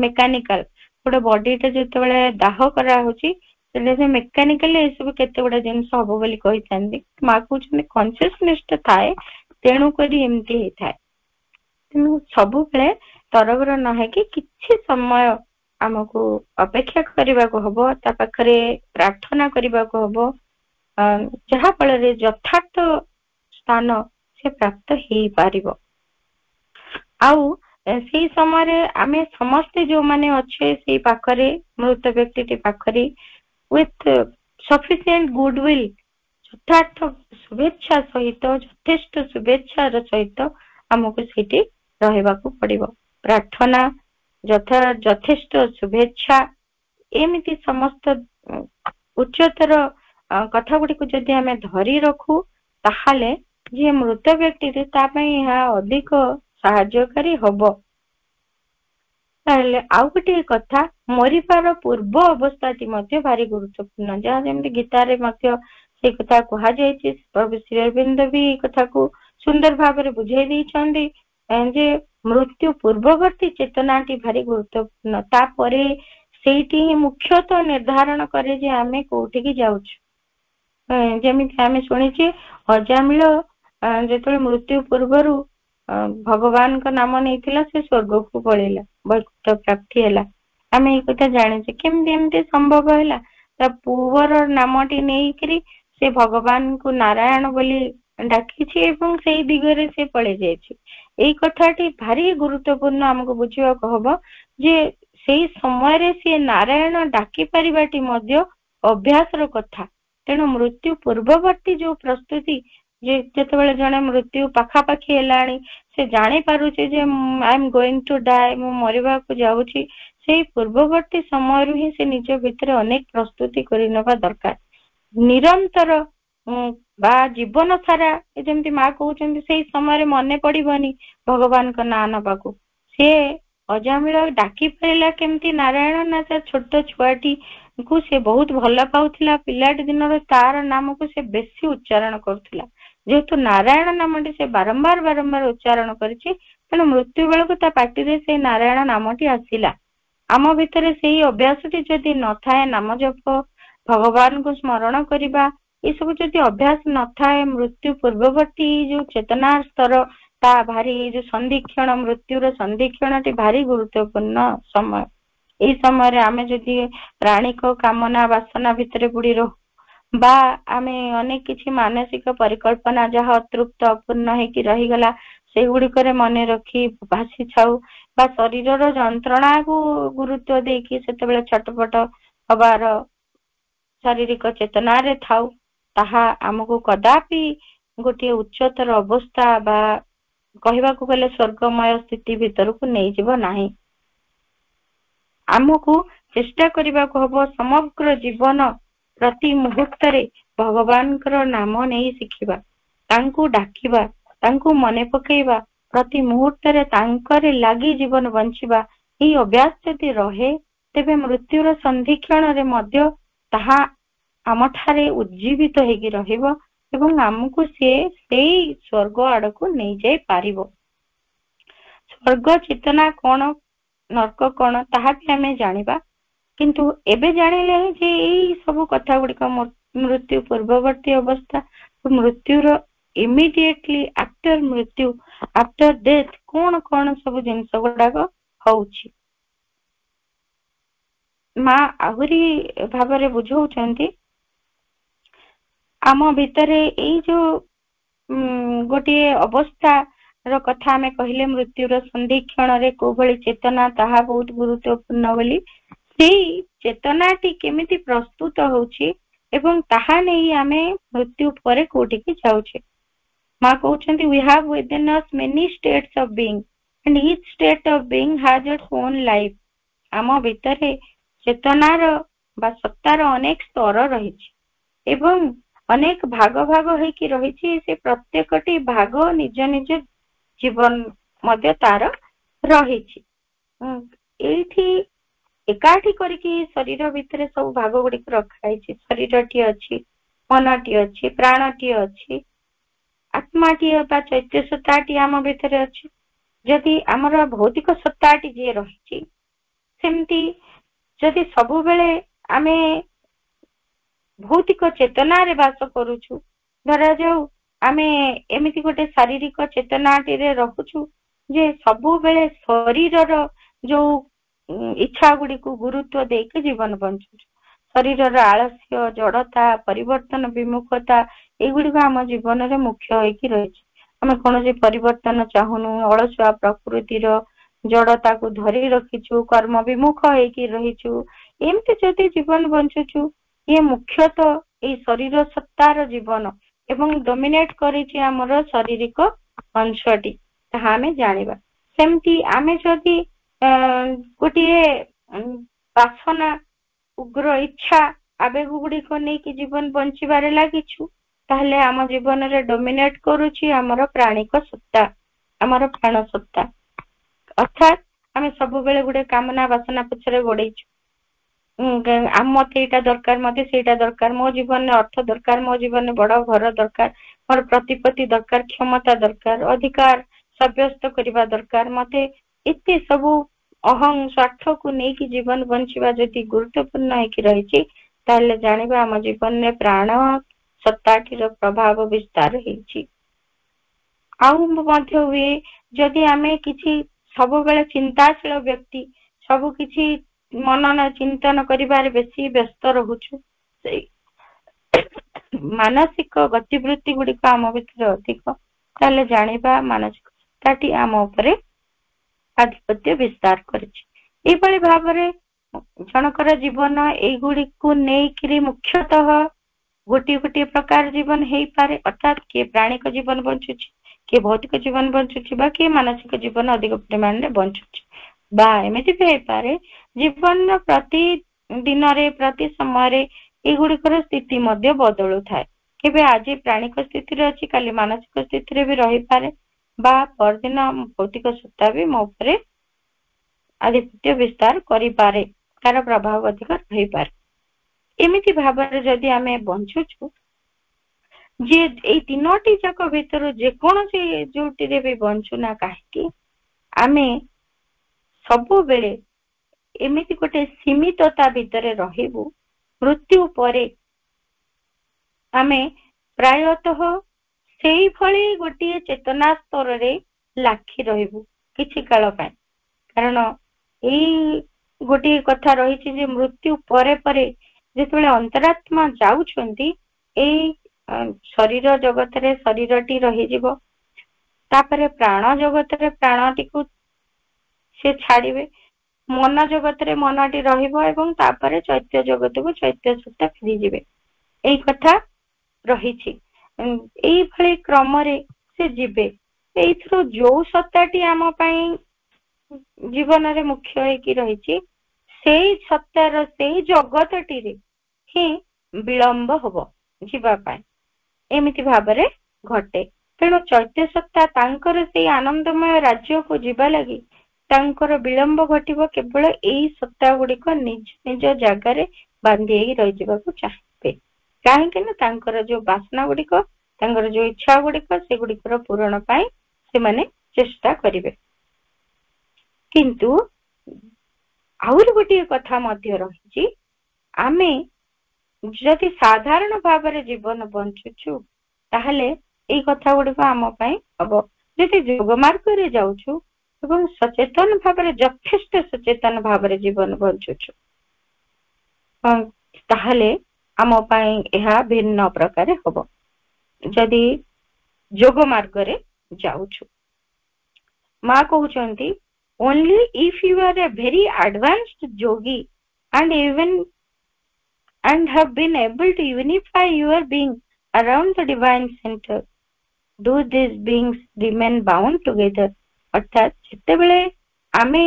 ମେକାନିକାଲ। ଗୋଟେ ବଡିଟା ଯେତେବେଳେ ଦାହ କରାହଉଛି ସେ ମେକାନିକାଲି ଏସବୁ କେତେ ଗୁଡା ଜିନିଷ ହବ ବୋଲି କହିଥାନ୍ତି। ମା କହୁଛନ୍ତି କନସିୟସନେସ୍ ଟା ଥାଏ, ତେଣୁ କରି ଏମିତି ହେଇଥାଏ। ତେଣୁ ସବୁବେଳେ ତରବର ନ ହେଇକି କିଛି ସମୟ ଆମକୁ ଅପେକ୍ଷା କରିବାକୁ ହବ, ତା ପାଖରେ ପ୍ରାର୍ଥନା କରିବାକୁ ହବ, ଯାହା ଫଳରେ ଯଥାର୍ଥ ସ୍ଥାନ ସେ ପ୍ରାପ୍ତ ହେଇପାରିବ। ଆଉ ସେଇ ସମୟରେ ଆମେ ସମସ୍ତେ ଯୋଉମାନେ ଅଛେ ସେଇ ପାଖରେ, ମୃତ ବ୍ୟକ୍ତିଟି ପାଖରେ, with sufficient goodwill, ଯଥାର୍ଥ ଶୁଭେଚ୍ଛା ସହିତ, ଯଥେଷ୍ଟ ଶୁଭେଚ୍ଛାର ସହିତ ଆମକୁ ସେଇଠି ରହିବାକୁ ପଡିବ। ପ୍ରାର୍ଥନା, ଯଥେଷ୍ଟ ଶୁଭେଚ୍ଛା, ଏମିତି ସମସ୍ତ ଉଚ୍ଚତର କଥା ଗୁଡିକୁ ଯଦି ଆମେ ଧରି ରଖୁ, ତାହେଲେ ଯିଏ ମୃତ ବ୍ୟକ୍ତିଟି ତା ପାଇଁ ଏହା ଅଧିକ ସାହାଯ୍ୟକାରୀ ହବ। ତାହେଲେ ଆଉ ଗୋଟିଏ କଥା, ମରିବାର ପୂର୍ବ ଅବସ୍ଥାଟି ମଧ୍ୟ ଭାରି ଗୁରୁତ୍ୱପୂର୍ଣ୍ଣ, ଯାହା ଯେମିତି ଗୀତାରେ ମଧ୍ୟ ସେଇ କଥା କୁହାଯାଇଛି। ପ୍ରଭୁ ଶ୍ରୀ ଅରବିନ୍ଦ ବି ଏଇ କଥାକୁ ସୁନ୍ଦର ଭାବରେ ବୁଝେଇ ଦେଇଛନ୍ତି ଯେ ମୃତ୍ୟୁ ପୂର୍ବବର୍ତ୍ତୀ ଚେତନାଟି ଭାରି ଗୁରୁତ୍ୱପୂର୍ଣ୍ଣ। ତାପରେ ସେଇଠି ହିଁ ମୁଖ୍ୟତଃ ନିର୍ଦ୍ଧାରଣ କରେ ଯେ ଆମେ କୋଉଠିକି ଯାଉଛୁ। ଯେମିତି ଆମେ ଶୁଣିଛେ ଅଜାମିଳ ଯେତେବେଳେ ମୃତ୍ୟୁ ପୂର୍ବରୁ ଭଗବାନଙ୍କ ନାମ ନେଇଥିଲା, ସେ ସ୍ୱର୍ଗକୁ ପଳେଇଲା, ବୈକୁଣ୍ଠ ପ୍ରାପ୍ତି ହେଲା। ଆମେ ଏଇ କଥା ଜାଣିଛେ। କେମିତି ଏମିତି ସମ୍ଭବ ହେଲା? ତା ପୁଅର ନାମଟି ନେଇକରି ସେ ଭଗବାନଙ୍କୁ ନାରାୟଣ ବୋଲି ଡାକିଛି ଏବଂ ସେଇ ଦିଗରେ ସେ ପଳେଇ ଯାଇଛି। ଏଇ କଥାଟି ଭାରି ଗୁରୁତ୍ୱପୂର୍ଣ୍ଣ ଆମକୁ ବୁଝିବାକୁ ହବ ଯେ ସେଇ ସମୟରେ ସିଏ ନାରାୟଣ ଡାକି ପାରିବାଟି ମଧ୍ୟ ଅଭ୍ୟାସର କଥା। ତେଣୁ ମୃତ୍ୟୁ ପୂର୍ବବର୍ତ୍ତୀ ଯୋଉ ପ୍ରସ୍ତୁତି, ଯେତେବେଳେ ଜଣେ ମୃତ୍ୟୁ ପାଖାପାଖି ହେଲାଣି, ସେ ଜାଣିପାରୁଛି ଯେ I am going to die, ମୁଁ ମରିବାକୁ ଯାଉଛି, ସେଇ ପୂର୍ବବର୍ତ୍ତୀ ସମୟରୁ ହିଁ ସେ ନିଜ ଭିତରେ ଅନେକ ପ୍ରସ୍ତୁତି କରିନେବା ଦରକାର। ନିରନ୍ତର ବା ଜୀବନ ସାରା, ଯେମିତି ମା କହୁଛନ୍ତି ସେଇ ସମୟରେ ମନେ ପଡିବନି ଭଗବାନଙ୍କ ନାଁ ନବାକୁ। ସେ ଅଜାମିଳ ଡାକି ପାରିଲା କେମିତି ନାରାୟଣ? ନା ତା ଛୋଟ ଛୁଆଟି କୁ ସେ ବହୁତ ଭଲ ପାଉଥିଲା, ପିଲାଟି ଦିନରୁ ତାର ନାମକୁ ସେ ବେଶୀ ଉଚ୍ଚାରଣ କରୁଥିଲା। ଯେହେତୁ ନାରାୟଣ ନାମଟି ସେ ବାରମ୍ବାର ଉଚ୍ଚାରଣ କରିଛି, ତେଣୁ ମୃତ୍ୟୁ ବେଳକୁ ତା ପାଟିରେ ସେଇ ନାରାୟଣ ନାମଟି ଆସିଲା। ଆମ ଭିତରେ ସେଇ ଅଭ୍ୟାସଟି ଯଦି ନଥାଏ, ନାମ ଜପ ଭଗବାନଙ୍କୁ ସ୍ମରଣ କରିବା, ଏସବୁ ଯଦି ଅଭ୍ୟାସ ନଥାଏ, ମୃତ୍ୟୁ ପୂର୍ବବର୍ତ୍ତୀ ଯୋଉ ଚେତନା ସ୍ତର ତା ଭାରି, ଯୋଉ ସନ୍ଧିକ୍ଷଣ, ମୃତ୍ୟୁର ସନ୍ଧିକ୍ଷଣଟି ଭାରି ଗୁରୁତ୍ୱପୂର୍ଣ୍ଣ ସମୟ। ଏଇ ସମୟରେ ଆମେ ଯଦି ପ୍ରାଣିକ କାମନା ବାସନା ଭିତରେ ବୁଡି ରହୁ, ବା ଆମେ ଅନେକ କିଛି ମାନସିକ ପରିକଳ୍ପନା ଯାହା ଅତୃପ୍ତ ଅପୂର୍ଣ୍ଣ ହେଇକି ରହିଗଲା ସେଗୁଡିକରେ ମନେ ରଖି ଭାସି ଛାଉ, ବା ଶରୀରର ଯନ୍ତ୍ରଣାକୁ ଗୁରୁତ୍ୱ ଦେଇକି ସେତେବେଳେ ଛଟପଟ ହବାର ଶାରୀରିକ ଚେତନାରେ ଥାଉ, ତାହା ଆମକୁ କଦାପି ଗୋଟିଏ ଉଚ୍ଚତର ଅବସ୍ଥା ବା କହିବାକୁ ଗଲେ ସ୍ୱର୍ଗମୟ ସ୍ଥିତି ଭିତରକୁ ନେଇଯିବ ନାହିଁ। ଆମକୁ ଚେଷ୍ଟା କରିବାକୁ ହବ ସମଗ୍ର ଜୀବନ ପ୍ରତି ମୁହୂର୍ତ୍ତରେ ଭଗବାନଙ୍କର ନାମ ନେଇ ଶିଖିବା, ତାଙ୍କୁ ଡାକିବା, ତାଙ୍କୁ ମନେ ପକେଇବା, ପ୍ରତି ମୁହୂର୍ତ୍ତରେ ତାଙ୍କରେ ଲାଗି ଜୀବନ ବଞ୍ଚିବା। ଏହି ଅଭ୍ୟାସ ଯଦି ରହେ, ତେବେ ମୃତ୍ୟୁର ସନ୍ଧିକ୍ଷଣରେ ମଧ୍ୟ ତାହା ଆମଠାରେ ଉଜ୍ଜୀବିତ ହେଇକି ରହିବ ଏବଂ ଆମକୁ ସିଏ ସେଇ ସ୍ୱର୍ଗ ଆଡକୁ ନେଇଯାଇ ପାରିବ। ସ୍ୱର୍ଗ ଚେତନା କଣ, ନର୍କ କଣ, ତାହା ବି ଆମେ ଜାଣିବା, କିନ୍ତୁ ଏବେ ଜାଣିଲେ ଯେ ଏଇ ସବୁ କଥା ଗୁଡିକ ମୃତ୍ୟୁ ପୂର୍ବବର୍ତ୍ତୀ ଅବସ୍ଥା, ମୃତ୍ୟୁର ଇମିଡିଏଟଲି ଆଫ୍ଟର ମୃତ୍ୟୁ, ଆଫ୍ଟର ଡେଥ କଣ କଣ ସବୁ ଜିନିଷ ଗୁଡାକ ହଉଛି। ମା ଆହୁରି ଭାବରେ ବୁଝଉଛନ୍ତି, ଆମ ଭିତରେ ଏଇ ଯୋଉ ଗୋଟିଏ ଅବସ୍ଥାର କଥା ଆମେ କହିଲେ, ମୃତ୍ୟୁର ସନ୍ଧିକ୍ଷଣରେ କୋଉ ଭଳି ଚେତନା, ତାହା ବହୁତ ଗୁରୁତ୍ୱପୂର୍ଣ୍ଣ ବୋଲି। ସେଇ ଚେତନାଟି କେମିତି ପ୍ରସ୍ତୁତ ହଉଛି ଏବଂ ତାହା ନେଇ ଆମେ ମୃତ୍ୟୁ ପରେ କୋଉଠିକି ଯାଉଛେ। ମା କହୁଛନ୍ତି, we have within us many states of being and each state of being has its own life। ଆମ ଭିତରେ ଚେତନାର ବା ସତ୍ତାର ଅନେକ ସ୍ତର ରହିଛି ଏବଂ ଅନେକ ଭାଗ ଭାଗ ହେଇକି ରହିଛି। ସେ ପ୍ରତ୍ୟେକଟି ଭାଗ ନିଜ ନିଜ ଜୀବନ ମଧ୍ୟ ତାର ରହିଛି। ଏଇଠି ଏକାଠି କରିକି ଶରୀର ଭିତରେ ସବୁ ଭାଗ ଗୁଡିକ ରଖାଯାଇଛି। ଶରୀରଟିଏ ଅଛି, ମନଟିଏ ଅଛି, ପ୍ରାଣଟିଏ ଅଛି, ଆତ୍ମାଟିଏ ବା ଚୈତ୍ୟ ସତ୍ତାଟିଏ ଆମ ଭିତରେ ଅଛି। ଯଦି ଆମର ଭୌତିକ ସତ୍ତାଟି ଯିଏ ରହିଛି, ସେମିତି ଯଦି ସବୁବେଳେ ଆମେ ଭୌତିକ ଚେତନାରେ ବାସ କରୁଛୁ, ଧରାଯାଉ ଆମେ ଏମିତି ଗୋଟେ ଶାରୀରିକ ଚେତନାଟିରେ ରହୁଛୁ ଯେ ସବୁବେଳେ ଶରୀରର ଯୋଉ ଇଚ୍ଛା ଗୁଡିକୁ ଗୁରୁତ୍ୱ ଦେଇକି ଜୀବନ ବଞ୍ଚୁଛୁ, ଶରୀରର ଆଳସ୍ୟ, ଜଡତା, ପରିବର୍ତ୍ତନ ବିମୁଖତା, ଏଇଗୁଡିକ ଆମ ଜୀବନରେ ମୁଖ୍ୟ ହେଇକି ରହିଛି। ଆମେ କୌଣସି ପରିବର୍ତ୍ତନ ଚାହୁଁନୁ, ଅଳସୁଆ ପ୍ରକୃତିର ଜଡତାକୁ ଧରି ରଖିଛୁ, କର୍ମ ବିମୁଖ ହେଇକି ରହିଛୁ। ଏମିତି ଯଦି ଜୀବନ ବଞ୍ଚୁଛୁ, ଇଏ ମୁଖ୍ୟତଃ ଏଇ ଶରୀର ସତ୍ତାର ଜୀବନ ଏବଂ ଡୋମିନେଟ କରିଛି ଆମର ଶାରୀରିକ ଅଂଶଟି, ତାହା ଆମେ ଜାଣିବା। ସେମିତି ଆମେ ଯଦି ଗୋଟିଏ ବାସନା, ଉଗ୍ର ଇଚ୍ଛା, ଆବେଗ ଗୁଡିକ ନେଇକି ଜୀବନ ବଞ୍ଚିବାରେ ଲାଗିଛୁ, ତାହେଲେ ଆମ ଜୀବନରେ ଡୋମିନେଟ କରୁଛି ଆମର ପ୍ରାଣିକ ସତ୍ତା, ଆମର ପ୍ରାଣ ସତ୍ତା। ଅର୍ଥାତ୍ ଆମେ ସବୁବେଳେ ଗୋଟେ କାମନା ବାସନା ପଛରେ ଗୋଡେଇଛୁ। ମତେ ଏଇଟା ଦରକାର, ମତେ ସେଇଟା ଦରକାର, ମୋ ଜୀବନରେ ଅର୍ଥ ଦରକାର, ମୋ ଜୀବନରେ ବଡ ଘର ଦରକାର, ମୋର ପ୍ରତିପତ୍ତି ଦରକାର, କ୍ଷମତା ଦରକାର, ଅଧିକାର ସାବ୍ୟସ୍ତ କରିବା ଦରକାର। ମତେ ଏତେ ସବୁ ଅହଂ ସ୍ୱାର୍ଥକୁ ନେଇକି ଜୀବନ ବଞ୍ଚିବା ଯଦି ଗୁରୁତ୍ୱପୂର୍ଣ୍ଣ ହେଇକି ରହିଛି, ତାହେଲେ ଜାଣିବା ଆମ ଜୀବନରେ ପ୍ରାଣ ସତ୍ତାଟିର ପ୍ରଭାବ ବିସ୍ତାର ହେଇଛି। ଆଉ ମଧ୍ୟ ହୁଏ, ଯଦି ଆମେ କିଛି ସବୁବେଳେ ଚିନ୍ତାଶୀଳ ବ୍ୟକ୍ତି, ସବୁ କିଛି ମନନ ଚିନ୍ତନ କରିବାରେ ବେଶୀ ବ୍ୟସ୍ତ ରହୁଛୁ, ସେଇ ମାନସିକ ଗତିବୃତ୍ତି ଗୁଡିକ ଆମ ଭିତରେ ଅଧିକ, ତାହେଲେ ଜାଣିବା ମାନସିକ ସତ୍ତାଟି ଆମ ଉପରେ ଆଧିପତ୍ୟ ବିସ୍ତାର କରିଛି। ଏଇଭଳି ଭାବରେ ଜଣଙ୍କର ଜୀବନ ଏଇଗୁଡିକୁ ନେଇକିରି ମୁଖ୍ୟତଃ ଗୋଟିଏ ଗୋଟିଏ ପ୍ରକାର ଜୀବନ ହେଇପାରେ। ଅର୍ଥାତ୍ କିଏ ପ୍ରାଣିକ ଜୀବନ ବଞ୍ଚୁଛି, କିଏ ଭୌତିକ ଜୀବନ ବଞ୍ଚୁଛି, ବା କିଏ ମାନସିକ ଜୀବନ ଅଧିକ ପରିମାଣରେ ବଞ୍ଚୁଛି। ବା ଏମିତି ବି ହେଇପାରେ ଜୀବନର ପ୍ରତି ଦିନରେ, ପ୍ରତି ସମୟରେ ଏଇଗୁଡିକର ସ୍ଥିତି ମଧ୍ୟ ବଦଳୁଥାଏ। କେବେ ଆଜି ପ୍ରାଣିକ ସ୍ଥିତିରେ ଅଛି, କାଲି ମାନସିକ ସ୍ଥିତିରେ ବି ରହିପାରେ, ବା ପରଦିନ ଭୌତିକ ସତ୍ତା ବି ମୋ ଉପରେ ଆଧିପତ୍ୟ ବିସ୍ତାର କରିପାରେ, ତାର ପ୍ରଭାବ ଅଧିକ ରହିପାରେ। ଏମିତି ଭାବରେ ଯଦି ଆମେ ବଞ୍ଚୁଛୁ, ଯେ ଏଇ ତିନୋଟି ଯାକ ଭିତରୁ ଯେକୌଣସି ଯୋଉଟିରେ ବି ବଞ୍ଚୁ ନା କାହିଁକି, ଆମେ ସବୁବେଳେ ଏମିତି ଗୋଟେ ସୀମିତତା ଭିତରେ ରହିବୁ, ମୃତ୍ୟୁ ପରେ ଆମେ ପ୍ରାୟତଃ ସେଇଭଳି ଗୋଟିଏ ଚେତନା ସ୍ତରରେ ଲାଖି ରହିବୁ କିଛି କାଳ ପାଇଁ। କାରଣ ଏଇ ଗୋଟିଏ କଥା ରହିଛି ଯେ ମୃତ୍ୟୁ ପରେ ପରେ ଯେତେବେଳେ ଅନ୍ତରାତ୍ମା ଯାଉଛନ୍ତି ଏଇ ଶରୀର ଜଗତରେ ଶରୀରଟି ରହିଯିବ, ତାପରେ ପ୍ରାଣ ଜଗତରେ ପ୍ରାଣଟିକୁ ସେ ଛାଡିବେ, ମନ ଜଗତରେ ମନଟି ରହିବ ଏବଂ ତାପରେ ଚୈତ୍ୟ ଜଗତକୁ ଚୈତ୍ୟ ସତ୍ତା ଫେରିଯିବେ। ଏଇ କଥା ରହିଛି। ଏଇଭଳି କ୍ରମରେ ସେ ଯିବେ। ଏଇଥିରୁ ଯୋଉ ସତ୍ତାଟି ଆମ ପାଇଁ ଜୀବନରେ ମୁଖ୍ୟ ହେଇକି ରହିଛି ସେଇ ସତ୍ତାର ସେଇ ଜଗତଟିରେ ହିଁ ବିଳମ୍ବ ହବ ଯିବା ପାଇଁ, ଏମିତି ଭାବରେ ଘଟେ। ତେଣୁ ଚୈତ୍ୟ ସତ୍ତା ତାଙ୍କର ସେଇ ଆନନ୍ଦମୟ ରାଜ୍ୟକୁ ଯିବା ଲାଗି ତାଙ୍କର ବିଳମ୍ବ ଘଟିବ କେବଳ ଏଇ ସତ୍ତା ଗୁଡିକ ନିଜ ନିଜ ଜାଗାରେ ବାନ୍ଧି ହେଇକି ରହିଯିବାକୁ ଚାହିଁବେ। କାହିଁକି ନା ତାଙ୍କର ଯୋଉ ବାସନା ଗୁଡିକ, ତାଙ୍କର ଯୋଉ ଇଚ୍ଛା ଗୁଡିକ, ସେଗୁଡିକର ପୂରଣ ପାଇଁ ସେମାନେ ଚେଷ୍ଟା କରିବେ। କିନ୍ତୁ ଆହୁରି ଗୋଟିଏ କଥା ମଧ୍ୟ ରହିଛି, ଆମେ ଯଦି ସାଧାରଣ ଭାବରେ ଜୀବନ ବଞ୍ଚୁଛୁ ତାହେଲେ ଏଇ କଥା ଗୁଡିକ ଆମ ପାଇଁ ହବ। ଯଦି ଯୋଗ ମାର୍ଗରେ ଯାଉଛୁ ଏବଂ ସଚେତନ ଭାବରେ, ଯଥେଷ୍ଟ ସଚେତନ ଭାବରେ ଜୀବନ ବଞ୍ଚୁଛୁ, ତାହେଲେ ଆମ ପାଇଁ ଏହା ଭିନ୍ନ ପ୍ରକାର ହବ। ଯଦି ଯୋଗ ମାର୍ଗରେ ଯାଉଛୁ, ମା କହୁଛନ୍ତି only if you are a very advanced yogi and have been able to unify your being around the divine center do these beings remain bound together। ଅର୍ଥାତ୍ ଯେତେବେଳେ ଆମେ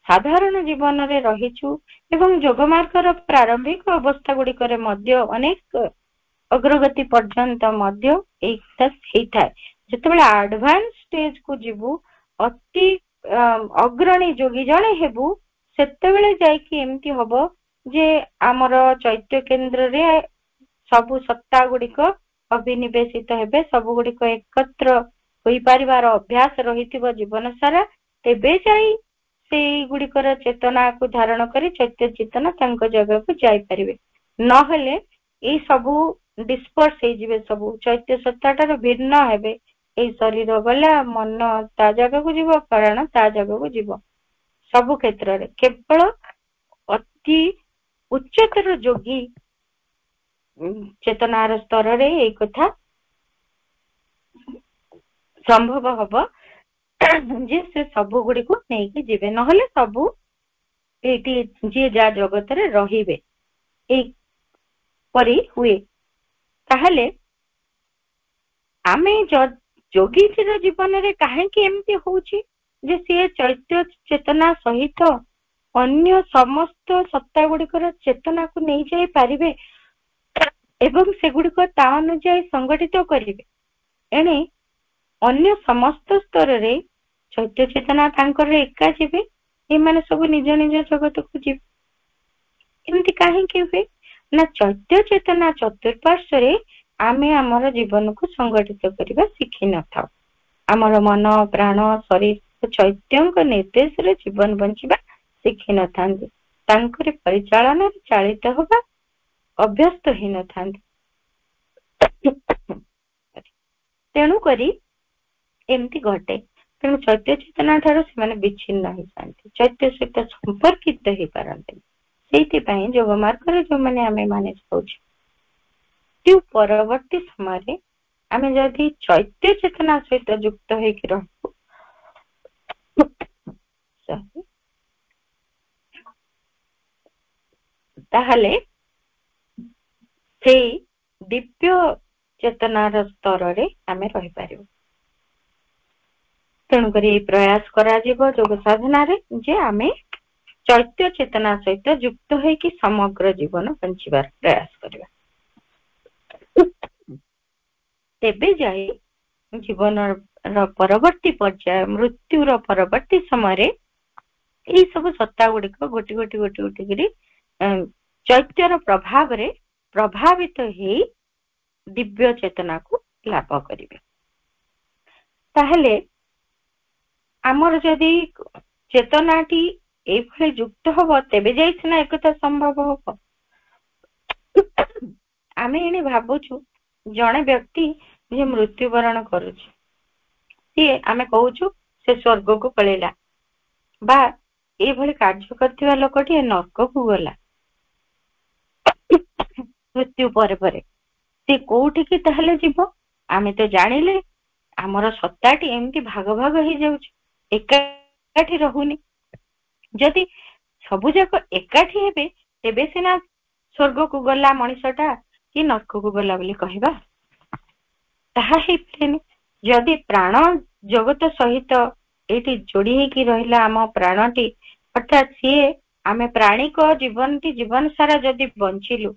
ସାଧାରଣ ଜୀବନରେ ରହିଛୁ ଏବଂ ଯୋଗ ମାର୍ଗର ପ୍ରାରମ୍ଭିକ ଅବସ୍ଥା ଗୁଡିକରେ ମଧ୍ୟ ଅନେକ ଅଗ୍ରଗତି ପର୍ଯ୍ୟନ୍ତ ମଧ୍ୟ ଏଇଟା ହେଇଥାଏ, ଯେତେବେଳେ ଆଡଭାନ୍ସ ଷ୍ଟେଜ କୁ ଯିବୁ, ଅତି ଅଗ୍ରଣୀ ଯୋଗୀ ଜଣେ ହେବୁ, ସେତେବେଳେ ଯାଇକି ଏମିତି ହବ ଯେ ଆମର ଚୈତ୍ୟ କେନ୍ଦ୍ରରେ ସବୁ ସତ୍ତା ଗୁଡିକ ଅଭିନିବେଶିତ ହେବେ, ସବୁ ଗୁଡିକ ଏକତ୍ର ହୋଇପାରିବାର ଅଭ୍ୟାସ ରହିଥିବ ଜୀବନ ସାରା। ତେବେ ଯାଇ ସେଇଗୁଡିକର ଚେତନାକୁ ଧାରଣ କରି ଚୈତ୍ୟ ଚେତନା ତାଙ୍କ ଜାଗାକୁ ଯାଇପାରିବେ। ନହେଲେ ଏଇ ସବୁ ଡିସ୍ପର୍ସ ହେଇଯିବେ, ସବୁ ଚୈତ୍ୟ ସତ୍ତାଠାରୁ ଭିନ୍ନ ହେବେ। ଏଇ ଶରୀର ଗଲା, ମନ ତା ଜାଗାକୁ ଯିବ, ପ୍ରାଣ ତା ଜାଗାକୁ ଯିବ। ସବୁ କ୍ଷେତ୍ରରେ କେବଳ ଅତି ଉଚ୍ଚତର ଯୋଗୀ ଚେତନାର ସ୍ତରରେ ଏଇ କଥା ସମ୍ଭବ ହବ ଯେ ସେ ସବୁ ଗୁଡିକୁ ନେଇକି ଯିବେ। ନହେଲେ ସବୁ ଏଇଠି ଯିଏ ଯାହା ଜଗତରେ ରହିବେ, ଏଇପରି ହୁଏ। ତାହେଲେ ଆମେ ଯୋଗୀଟିର ଜୀବନରେ କାହିଁକି ଏମିତି ହଉଛି ଯେ ସିଏ ଚୈତ୍ୟ ଚେତନା ସହିତ ଅନ୍ୟ ସମସ୍ତ ସତ୍ତା ଗୁଡିକର ଚେତନାକୁ ନେଇଯାଇ ପାରିବେ ଏବଂ ସେଗୁଡିକ ତା ଅନୁଯାୟୀ ସଂଗଠିତ କରିବେ। ଏଣେ ଅନ୍ୟ ସମସ୍ତ ସ୍ତରରେ ଚୈତ୍ୟ ଚେତନା ତାଙ୍କର ଏକା ଯିବେ, ଏମାନେ ସବୁ ନିଜ ନିଜ ଜଗତକୁ ଯିବେ। ଏମିତି କାହିଁକି ହୁଏ ନା ଚୈତ୍ୟ ଚେତନା ଚତୁଃପାର୍ଶ୍ବରେ ଆମେ ଆମର ଜୀବନକୁ ସଂଗଠିତ କରିବା ଶିଖିନଥାଉ। ଆମର ମନ, ପ୍ରାଣ, ଶରୀର ଚୈତ୍ୟଙ୍କ ନିର୍ଦ୍ଦେଶରେ ଜୀବନ ବଞ୍ଚିବା ଶିଖିନଥାନ୍ତି। ତାଙ୍କରି ପରିଚାଳନାରେ ଚାଳିତ ହେବା ଅଭ୍ୟସ୍ତ ହେଇନଥାନ୍ତି। ତେଣୁକରି ଏମିତି ଘଟେ। ତେଣୁ ଚୈତ୍ୟ ଚେତନା ଠାରୁ ସେମାନେ ବିଚ୍ଛିନ୍ନ ହେଇଯାନ୍ତି, ଚୈତ୍ୟ ସହିତ ସମ୍ପର୍କିତ ହେଇପାରନ୍ତିନି। ସେଇଥିପାଇଁ ଯୋଗ ମାର୍ଗରେ ଯୋଉମାନେ ଆମେ ମାନେ ଯାଉଛୁ, ପରବର୍ତ୍ତୀ ସମୟରେ ଆମେ ଯଦି ଚୈତ୍ୟ ଚେତନା ସହିତ ଯୁକ୍ତ ହେଇକି ରହିବୁ, ତାହେଲେ ସେଇ ଦିବ୍ୟ ଚେତନାର ସ୍ତରରେ ଆମେ ରହିପାରିବୁ। ତେଣୁକରି ଏଇ ପ୍ରୟାସ କରାଯିବ ଯୋଗ ସାଧନାରେ ଯେ ଆମେ ଚୈତ୍ୟ ଚେତନା ସହିତ ଯୁକ୍ତ ହେଇକି ସମଗ୍ର ଜୀବନ ବଞ୍ଚିବାର ପ୍ରୟାସ କରିବା। ତେବେ ଯାଇ ଜୀବନର ପରବର୍ତ୍ତୀ ପର୍ଯ୍ୟାୟ, ମୃତ୍ୟୁର ପରବର୍ତ୍ତୀ ସମୟରେ ଏଇ ସବୁ ସତ୍ତା ଗୁଡିକ ଗୋଟି ଗୋଟି କରି ଚୈତ୍ୟର ପ୍ରଭାବରେ ପ୍ରଭାବିତ ହେଇ ଦିବ୍ୟ ଚେତନାକୁ ଲାଭ କରିବେ। ତାହେଲେ ଆମର ଯଦି ଚେତନାଟି ଏଇଭଳି ଯୁକ୍ତ ହବ, ତେବେ ଯାଇ ସିନା ଏକଥା ସମ୍ଭବ ହବ। ଆମେ ଏଣେ ଭାବୁଛୁ ଜଣେ ବ୍ୟକ୍ତି ଯେ ମୃତ୍ୟୁବରଣ କରୁଛି, ସିଏ ଆମେ କହୁଛୁ ସେ ସ୍ୱର୍ଗକୁ ପଳେଇଲା, ବା ଏଇଭଳି କାର୍ଯ୍ୟ କରିଥିବା ଲୋକଟିଏ ନର୍କକୁ ଗଲା ମୃତ୍ୟୁ ପରେ ପରେ। ସେ କୋଉଠିକି ତାହେଲେ ଯିବ? ଆମେ ତ ଜାଣିଲେ ଆମର ସତ୍ତାଟି ଏମିତି ଭାଗ ଭାଗ ହେଇଯାଉଛି, ଏକାଠି ରହୁନି। ଯଦି ସବୁ ଯାକ ଏକାଠି ହେବେ ତେବେ ସିନା ସ୍ୱର୍ଗକୁ ଗଲା ମଣିଷଟା କି ନର୍କକୁ ଗଲା ବୋଲି କହିବା। ତାହା ହେଇପାରେନି। ଯଦି ପ୍ରାଣ ଜଗତ ସହିତ ଏଇଠି ଯୋଡି ହେଇକି ରହିଲା ଆମ ପ୍ରାଣଟି, ଅର୍ଥାତ୍ ସିଏ ଆମେ ପ୍ରାଣିକ ଜୀବନଟି ଜୀବନ ସାରା ଯଦି ବଞ୍ଚିଲୁ,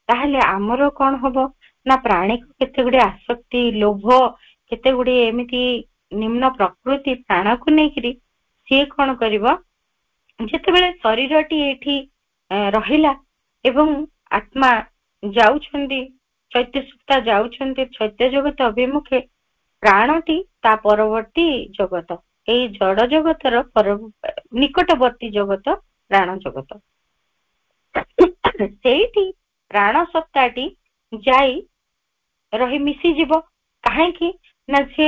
ତାହେଲେ ଆମର କଣ ହବ ନା ପ୍ରାଣିକ କେତେ ଗୁଡିଏ ଆସକ୍ତି, ଲୋଭ, କେତେ ଗୁଡିଏ ଏମିତି ନିମ୍ନ ପ୍ରକୃତି ପ୍ରାଣକୁ ନେଇକିରି ସିଏ କଣ କରିବ, ଯେତେବେଳେ ଶରୀରଟି ଏଇଠି ରହିଲା ଏବଂ ଆତ୍ମା ଯାଉଛନ୍ତି, ଚୈତ୍ୟ ସତ୍ତା ଯାଉଛନ୍ତି ଚୈତ୍ୟ ଜଗତ ଅଭିମୁଖେ, ପ୍ରାଣଟି ତା ପରବର୍ତ୍ତୀ ଜଗତ, ଏଇ ଜଡ ଜଗତର ନିକଟବର୍ତ୍ତୀ ଜଗତ ପ୍ରାଣ ଜଗତ। ସେଇଠି ପ୍ରାଣ ସତ୍ତାଟି ଯାଇ ରହି ମିଶିଯିବ। କାହିଁକି ନା ସେ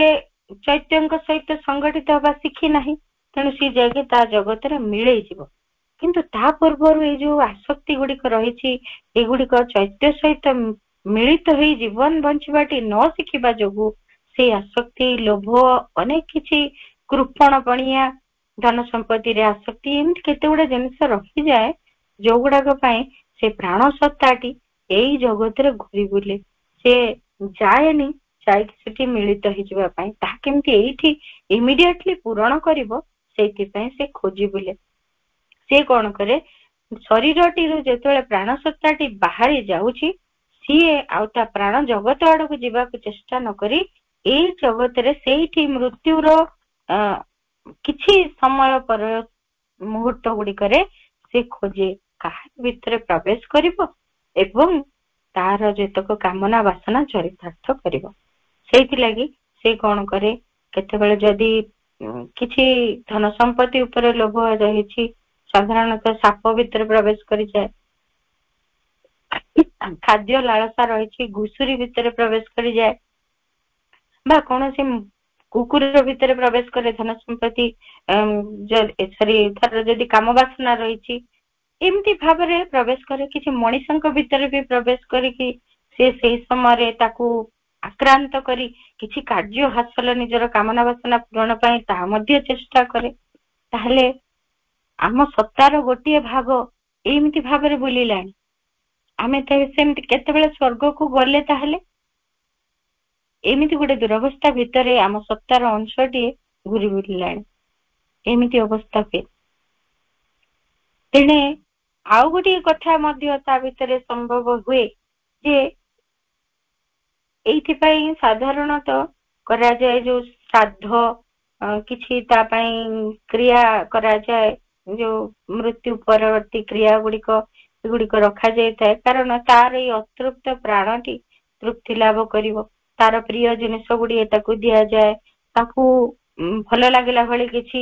ଚୈତ୍ୟଙ୍କ ସହିତ ସଂଗଠିତ ହବା ଶିଖି ନାହିଁ, ତେଣୁ ସେ ଯାଇକି ତା ଜଗତରେ ମିଳେଇଯିବ। କିନ୍ତୁ ତା ପୂର୍ବରୁ ଏଇ ଯୋଉ ଆସକ୍ତି ଗୁଡିକ ରହିଛି, ଏଗୁଡିକ ଚୈତ୍ୟ ସହିତ ମିଳିତ ହେଇ ଜୀବନ ବଞ୍ଚିବାଟି ନ ଶିଖିବା ଯୋଗୁ ସେଇ ଆସକ୍ତି, ଲୋଭ, ଅନେକ କିଛି କୃପଣ ପଣିଆ, ଧନ ସମ୍ପତ୍ତିରେ ଆସକ୍ତି, ଏମିତି କେତେ ଗୁଡେ ଜିନିଷ ରହିଯାଏ ଯୋଉଗୁଡାକ ପାଇଁ ସେ ପ୍ରାଣ ସତ୍ତାଟି ଏଇ ଜଗତରେ ଘୁରି ବୁଲେ। ସେ ଯାଏନି ଯାଇକି ସେଠି ମିଳିତ ହେଇଯିବା ପାଇଁ, ତାହା କେମିତି ଏଇଠି ଇମିଡିଏଟଲି ପୂରଣ କରିବ ସେଇଥିପାଇଁ ସେ ଖୋଜି ବୁଲେ। ସେ କଣ କରେ, ଶରୀରଟିରୁ ଯେତେବେଳେ ପ୍ରାଣ ସତ୍ତାଟି ବାହାରି ଯାଉଛି, ସିଏ ଆଉ ତା ପ୍ରାଣ ଜଗତ ଆଡକୁ ଯିବାକୁ ଚେଷ୍ଟା ନ କରି ଏଇ ଜଗତରେ ସେଇଠି ମୃତ୍ୟୁର କିଛି ସମୟ ପରେ ମୁହୂର୍ତ୍ତ ଗୁଡିକରେ ସେ ଖୋଜେ କାହା ଭିତରେ ପ୍ରବେଶ କରିବ ଏବଂ ତାର ଯେତକ କାମନା ବାସନା ଚରିତାର୍ଥ କରିବ। ସେଇଥିଲାଗି ସେ କଣ କରେ, କେତେବେଳେ ଯଦି କିଛି ଧନ ସମ୍ପତ୍ତି ଉପରେ ଲୋଭ ରହିଛି, ସାଧାରଣତଃ ସାପ ଭିତରେ ପ୍ରବେଶ କରିଯାଏ, ଖାଦ୍ୟ ଲାଳସା ରହିଛି ଘୁଷୁରୀ ଭିତରେ ପ୍ରବେଶ କରିଯାଏ, ବା କୌଣସି କୁକୁର ଭିତରେ ପ୍ରବେଶ କରେ, ଧନ ସମ୍ପତ୍ତି ଧର ଯଦି କାମ ବାସନା ରହିଛି ଏମିତି ଭାବରେ ପ୍ରବେଶ କରେ। କିଛି ମଣିଷଙ୍କ ଭିତରେ ବି ପ୍ରବେଶ କରିକି ସେ ସେଇ ସମୟରେ ତାକୁ ଆକ୍ରାନ୍ତ କରି କିଛି କାର୍ଯ୍ୟ ହାସଲ, ନିଜର କାମନା ବାସନା ପୂରଣ ପାଇଁ ତାହା ମଧ୍ୟ ଚେଷ୍ଟା କରେ। ତାହେଲେ ଆମ ସତ୍ତାର ଗୋଟିଏ ଭାଗ ଏମିତି ଭାବରେ ବୁଲିଲାଣି। ଆମେ ତ ସେମିତି କେତେବେଳେ ସ୍ୱର୍ଗକୁ ଗଲେ ତାହେଲେ ଏମିତି ଗୋଟେ ଦୁରବସ୍ଥା ଭିତରେ ଆମ ସତ୍ତାର ଅଂଶଟିଏ ଘୁରି ବୁଲିଲାଣି, ଏମିତି ଅବସ୍ଥା ହୁଏ। ତେଣେ ଆଉ ଗୋଟିଏ କଥା ମଧ୍ୟ ତା ଭିତରେ ସମ୍ଭବ ହୁଏ ଯେ ଏଇଥିପାଇଁ ସାଧାରଣତଃ କରାଯାଏ ଯୋଉ ଶ୍ରାଦ୍ଧ, କିଛି ତା ପାଇଁ କ୍ରିୟା କରାଯାଏ, ଯୋଉ ମୃତ୍ୟୁ ପରବର୍ତ୍ତୀ କ୍ରିୟା ଗୁଡିକ ଏଗୁଡିକ ରଖାଯାଇଥାଏ, କାରଣ ତାର ଏଇ ଅତୃପ୍ତ ପ୍ରାଣଟି ତୃପ୍ତି ଲାଭ କରିବ। ତାର ପ୍ରିୟ ଜିନିଷ ଗୁଡିଏ ତାକୁ ଦିଆଯାଏ, ତାକୁ ଭଲ ଲାଗିଲା ଭଳି କିଛି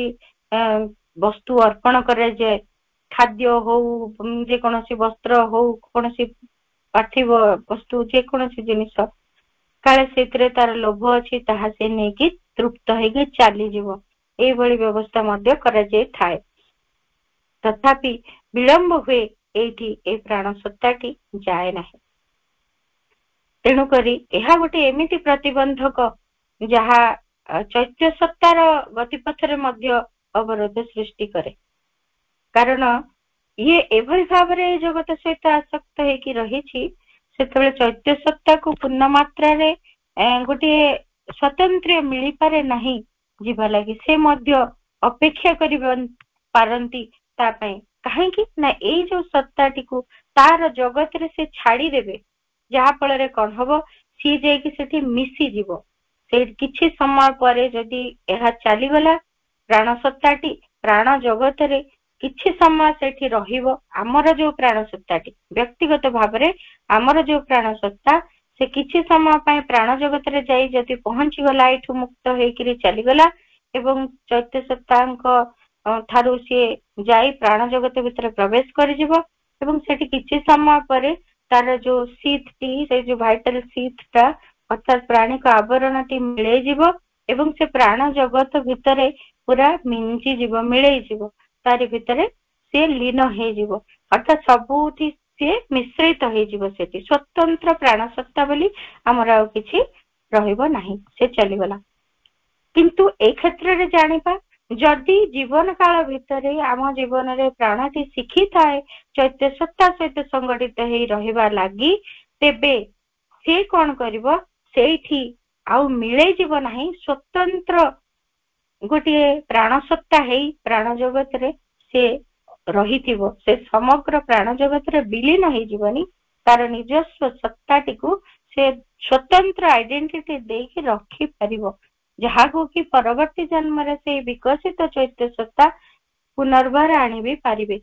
ବସ୍ତୁ ଅର୍ପଣ କରାଯାଏ, ଖାଦ୍ୟ ହଉ, ଯେକୌଣସି ବସ୍ତ୍ର ହଉ, କୌଣସି ପାର୍ଥିବ ବସ୍ତୁ, ଯେକୌଣସି ଜିନିଷ, କାଳେ ସେଥିରେ ତାର ଲୋଭ ଅଛି ତାହା ସେ ନେଇକି ତୃପ୍ତ ହେଇକି ଚାଲିଯିବ, ଏଇଭଳି ବ୍ୟବସ୍ଥା ମଧ୍ୟ କରାଯାଇଥାଏ। ତଥାପି ବିଳମ୍ବ ହୁଏ, ଏଇଠି ଏଇ ପ୍ରାଣ ସତ୍ତାଟି ଯାଏ ନାହିଁ। ତେଣୁକରି ଏହା ଗୋଟେ ଏମିତି ପ୍ରତିବନ୍ଧକ ଯାହା ଚୈତ୍ୟ ସତ୍ତାର ଗତିପଥରେ ମଧ୍ୟ ଅବରୋଧ ସୃଷ୍ଟି କରେ। କାରଣ ଇଏ ଏଭଳି ଭାବରେ ଏ ଜଗତ ସହିତ ଆସକ୍ତ ହେଇକି ରହିଛି, ସେତେବେଳେ ଚୈତ୍ୟ ସତ୍ତାକୁ ପୂର୍ଣ୍ଣ ମାତ୍ରାରେ ଗୋଟିଏ ସ୍ୱତନ୍ତ୍ର ମିଳିପାରେ ନାହିଁ ଯିବା ଲାଗି। ସେ ମଧ୍ୟ ଅପେକ୍ଷା କରି ପାରନ୍ତି ତା ପାଇଁ। କାହିଁକି ନା ଏଇ ଯୋଉ ସତ୍ତାଟିକୁ ତାର ଜଗତରେ ସେ ଛାଡିଦେବେ, ଯାହା ଫଳରେ କଣ ହବ, ସିଏ ଯାଇକି ସେଠି ମିଶିଯିବ। ସେ କିଛି ସମୟ ପରେ ଯଦି ଏହା ଚାଲିଗଲା, ପ୍ରାଣ ସତ୍ତାଟି ପ୍ରାଣ ଜଗତରେ କିଛି ସମୟ ସେଠି ରହିବ। ଆମର ଯୋଉ ପ୍ରାଣ ସତ୍ତାଟି ବ୍ୟକ୍ତିଗତ ଭାବରେ ଆମର ଯୋଉ ପ୍ରାଣ ସତ୍ତା, ସେ କିଛି ସମୟ ପାଇଁ ପ୍ରାଣ ଜଗତରେ ଯାଇ ଯଦି ପହଞ୍ଚିଗଲା, ଏଇଠୁ ମୁକ୍ତ ହେଇକିରି ଚାଲିଗଲା ଏବଂ ଚୈତ୍ୟ ସତ୍ତାଙ୍କ ଠାରୁ ସିଏ ଯାଇ ପ୍ରାଣ ଜଗତ ଭିତରେ ପ୍ରବେଶ କରିଯିବ ଏବଂ ସେଠି କିଛି ସମୟ ପରେ तार जो शीतटी से जो भाइटाल शीतटा अर्थात प्राणी को आवरणटी मिलई जीव एवं से प्राण जगत भितर पूरा मिंची जीव मिलई जीव तारी भितर से लीन हो जीव अर्थात सबुठी से मिश्रित हो जीव सेठी स्वतंत्र प्राण सत्ता बोली हमर आ किछि रहइबो नाही से चलीगला किंतु ए क्षेत्र रे जानिबा जदि जीवन काल भितरे आम जीवन रे प्राणटी शिखी थाए चैत्य सत्ता सहित संगठित हो रहिबा लागि तेबे से कौन करिवो सेठी आउ मिले जीव नाही स्वतंत्र गोटे प्राण सत्ता है प्राण जगत रे से रहिथिबो से समग्र प्राण जगत रे विलीन हो जीवनी तार निजस्व सत्ताटी को से स्वतंत्र आइडेंटिटी देके रखी परिबो जहा को कि परवर्ती जन्म रे से विकसित चैत्य सत्ता पुनर्बार आनी भी पारिबे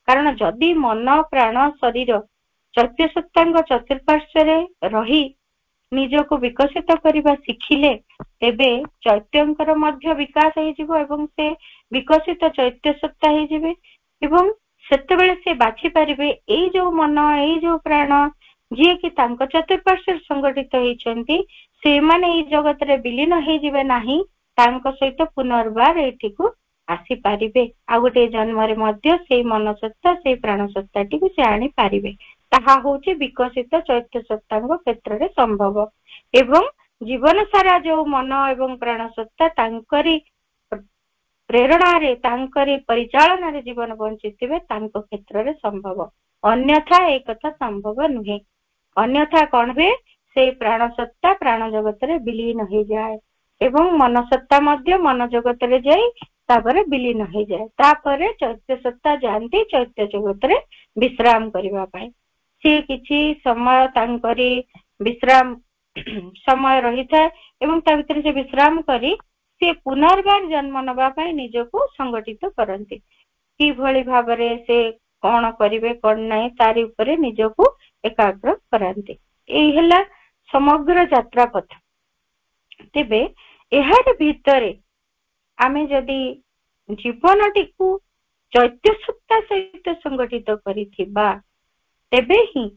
कारण जदि मन प्राण शरीर चैत्य सत्तांग चतुर्पार्श्व रे रही निजको विकसित करबा शिखिले तेबे चैत्यंकर मध्य विकास हो जिवो एवं से विकसित चैत्य सत्ता हो जिवे एवं सेतेबेले से बाछि पारिबे एई जो मन एई जो प्राण जे कि तांको चतुर्पार्श्व संगठित होइचंती से माने एई जगत रे विलीन हो जिवे नाही तांको सहित पुनर्बार एठी को आसी पारिबे आ गोटे जन्म रे मध्य से मन सत्ता से प्राण सत्ताटी को से आनी पारिबे ताहा होची विकसित चैत्य सत्तांग क्षेत्र रे संभव एवं जीवन सारा जो मन एवं प्राण सत्ता तांकरी प्रेरणा रे तांकरी परिचालन रे जीवन बंचिथिबे तांको क्षेत्र रे संभव अन्यथा एक कथा संभव नुहे अन्यथा कौन हुए से प्राण सत्ता प्राण जगत रे विलीन हो जाए एवं मन सत्ता मध्य मन जगत रे जाई तापर विलीन हो जाए तापर चैत्य सत्ता जानती चैत्य जगत रे विश्राम करबा पाए से किछि समय तांकरी विश्राम समय रही था एवं ता भीतर से विश्राम करी से पुनर्बार जन्म नबा पाए निजको संगठित करंती कि भली भाबरे से कौन करिवे कौन नहीं तारी उपरे निजको एकाग्र करंती एई हला समग्र यात्रा पथ तेबे एहार भीतरे आमे जदि जीवनटी को चैत्य सत्ता सहित संगठित करिथिबा तेबे ही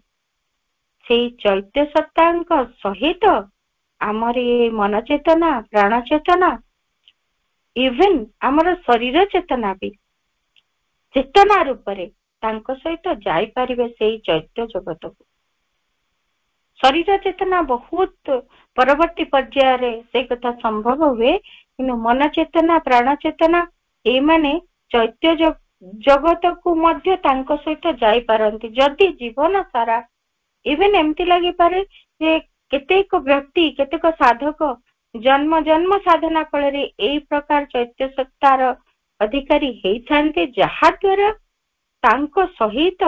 से चैत्य सत्तांक सहित आमर मन चेतना प्राण चेतना इवेन आमर शरीर चेतना भी चेतना रूप रे तांको सहित जाई परिबे सेई चैत्य जगत को शरीर चेतना बहुत परवर्ती पर्याय रे से कथा संभव हुए किंतु मन चेतना प्राण चेतना ए माने चैत्य जगत को मध्य तांको सहित जाई पारंती जदि जीवन सारा इवेन एमती लगी पारे जे केतेक व्यक्ति केतेक साधक जन्म जन्म साधना फल एई प्रकार चैत्य सत्तार अधिकारी हेई थांते जहा द्वारा तांको सहित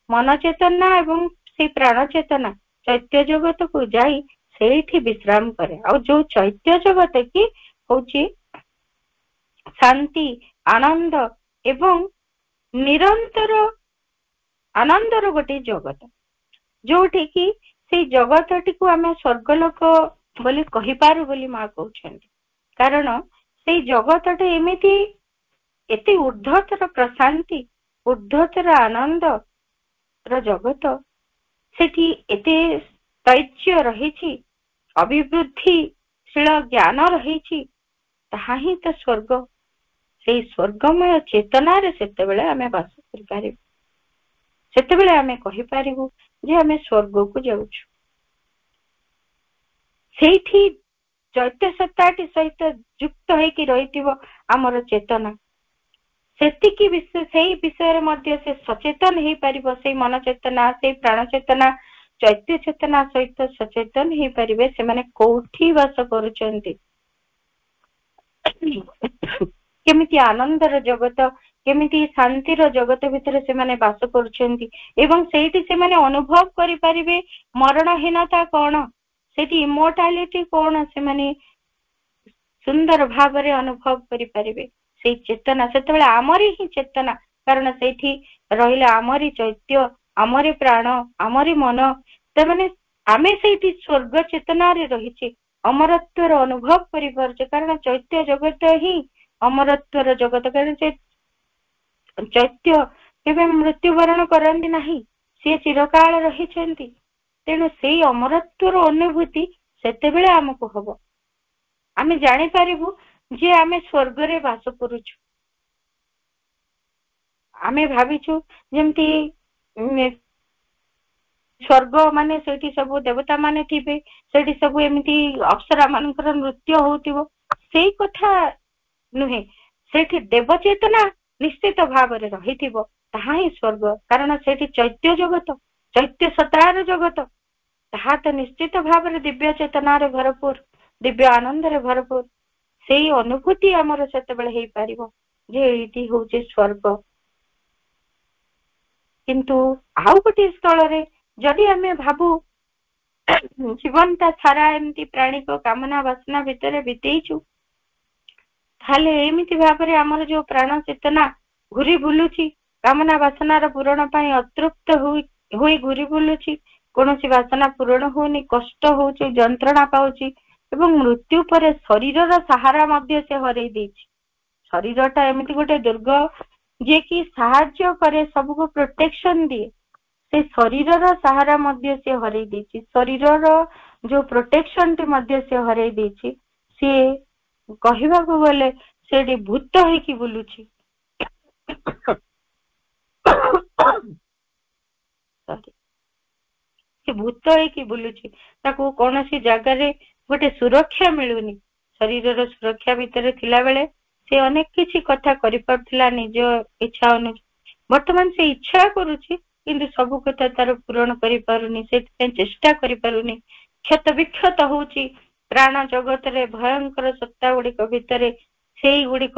मन चेतना एवं से प्राण चेतना चैत्य जगत को जाई सेठी विश्राम करे और जो चैत्य जगत की होची शांति आनंद एवं निरंतर आनंदर गोटे जगत जोठी की से जगत टी को आमे स्वर्गलोक बोली कहि पारु बोली मां कहउछन्ती कारण से जगत टे एमिति एते ऊर्ध्वतर प्रशांति ऊर्ध्वतर आनंद र जगत सेठी एते तैज्य रहिछि अभिवृद्धिशील ज्ञान रहिछि ताहा ही तो स्वर्ग से स्वर्गमय चेतना रे सेतेबेले आमे वास करि पारिबु सेतेबेले आमे कहि पारिबु जे आमे स्वर्ग को जाउछु सेठी चैत्य सत्ताटी सहित युक्त होइकि रहिथिबो हमर चेतना सेतिकी विषय सेही विषय मध्य से सचेतन हेई पारिबो से मन चेतना से प्राण चेतना चैत्य चेतना सहित सचेतन हेई पारिबे से माने कोठी वास करूचंती केमिति आनंदर जगत केमिति शांतिर जगत भितर से माने वास करूचंती एवं सेठी से माने अनुभव करि पारिबे मरणहीनता कोन सेठी इमोर्टालिटी कोन से माने सुंदर भाव रे अनुभव करि पारिबे से चेतना सेतबेले आमरी ही चेतना कारण सेठी रहिले आमरी चैत्य आमरी प्राण आमरी मन त माने आमे सेठी स्वर्ग चेतना रे रहिछि अमरत्वर अनुभव करि परछे कारण चैत्य जगत ही अमरत्वर जगत कारण चैत्य केबे मृत्युवरण करंती नाही ସିଏ ଚିରକାଳ ରହିଛନ୍ତି। ତେଣୁ ସେଇ ଅମରତ୍ୱର ଅନୁଭୂତି ସେତେବେଳେ ଆମକୁ ହବ। ଆମେ ଜାଣିପାରିବୁ ଯେ ଆମେ ସ୍ୱର୍ଗରେ ବାସ କରୁଛୁ। ଆମେ ଭାବିଛୁ ଯେମିତି ସ୍ୱର୍ଗ ମାନେ ସେଇଠି ସବୁ ଦେବତା ମାନେ ଥିବେ, ସେଇଠି ସବୁ ଏମିତି ଅପ୍ସରା ମାନଙ୍କର ନୃତ୍ୟ ହଉଥିବ। ସେଇ କଥା ନୁହେଁ, ସେଇଠି ଦେବ ଚେତନା ନିଶ୍ଚିତ ଭାବରେ ରହିଥିବ। ତାହା ହିଁ ସ୍ୱର୍ଗ। କାରଣ ସେଇଠି ଚୈତ୍ୟ ଜଗତ, ଚୈତ୍ୟ ସତ୍ତାର ଜଗତ, ତାହା ତ ନିଶ୍ଚିତ ଭାବରେ ଦିବ୍ୟ ଚେତନାରେ ଭରପୁର, ଦିବ୍ୟ ଆନନ୍ଦରେ ଭରପୁର। ସେଇ ଅନୁଭୂତି ଆମର ସେତେବେଳେ ହେଇପାରିବ ଯେ ଏଇଠି ହଉଛି ସ୍ୱର୍ଗ। କିନ୍ତୁ ଆଉ ଗୋଟିଏ ସ୍ଥଳରେ ଯଦି ଆମେ ଭାବୁ ଜୀବନଟା ସାରା ଏମିତି ପ୍ରାଣିକ କାମନା ବାସନା ଭିତରେ ବିତେଇଛୁ, ତାହେଲେ ଏମିତି ଭାବରେ ଆମର ଯୋଉ ପ୍ରାଣ ଚେତନା ଘୁରି ବୁଲୁଛି, କାମନା ବାସନାର ପୂରଣ ପାଇଁ ଅତୃପ୍ତ ହୋଇ ଘୁରି ବୁଲୁଛି, କୌଣସି ବାସନା ପୂରଣ ହଉନି, କଷ୍ଟ ହଉଛି, ଯନ୍ତ୍ରଣା ପାଉଛି ଏବଂ ମୃତ୍ୟୁ ପରେ ଶରୀରର ସାହାରା ମଧ୍ୟ ସେ ହରେଇ ଦେଇଛି। ଶରୀରଟା ଏମିତି ଗୋଟେ ଦୁର୍ଗ ଯିଏ କି ସାହାଯ୍ୟ କରେ, ସବୁକୁ ପ୍ରୋଟେକ୍ସନ ଦିଏ, ସେ ଶରୀରର ସାହାରା ମଧ୍ୟ ସେ ହରେଇ ଦେଇଛି। ଶରୀରର ଯୋଉ ପ୍ରୋଟେକ୍ସନ ଟି ମଧ୍ୟ ସେ ହରେଇ ଦେଇଛି। ସିଏ କହିବାକୁ ଗଲେ ସେଠି ଭୂତ ହେଇକି ବୁଲୁଛି। ସେ ଭୂତ ହେଇକି ବୁଲୁଛି, ତାକୁ କୌଣସି ଜାଗାରେ ଗୋଟେ ସୁରକ୍ଷା ମିଳୁନି। ଶରୀରର ସୁରକ୍ଷା ଭିତରେ ଥିଲା ବେଳେ ସେ ଅନେକ କିଛି କଥା କରିପାରୁଥିଲା ନିଜ ଇଚ୍ଛା ଅନୁଯାୟୀ। ବର୍ତ୍ତମାନ ସେ ଇଚ୍ଛା କରୁଛି କିନ୍ତୁ ସବୁ କଥା ତାର ପୂରଣ କରିପାରୁନି, ସେଥିପାଇଁ ଚେଷ୍ଟା କରିପାରୁନି, କ୍ଷତ ବିକ୍ଷତ ହଉଛି। ପ୍ରାଣ ଜଗତରେ ଭୟଙ୍କର ସତ୍ତା ଗୁଡିକ ଭିତରେ ସେଇଗୁଡିକ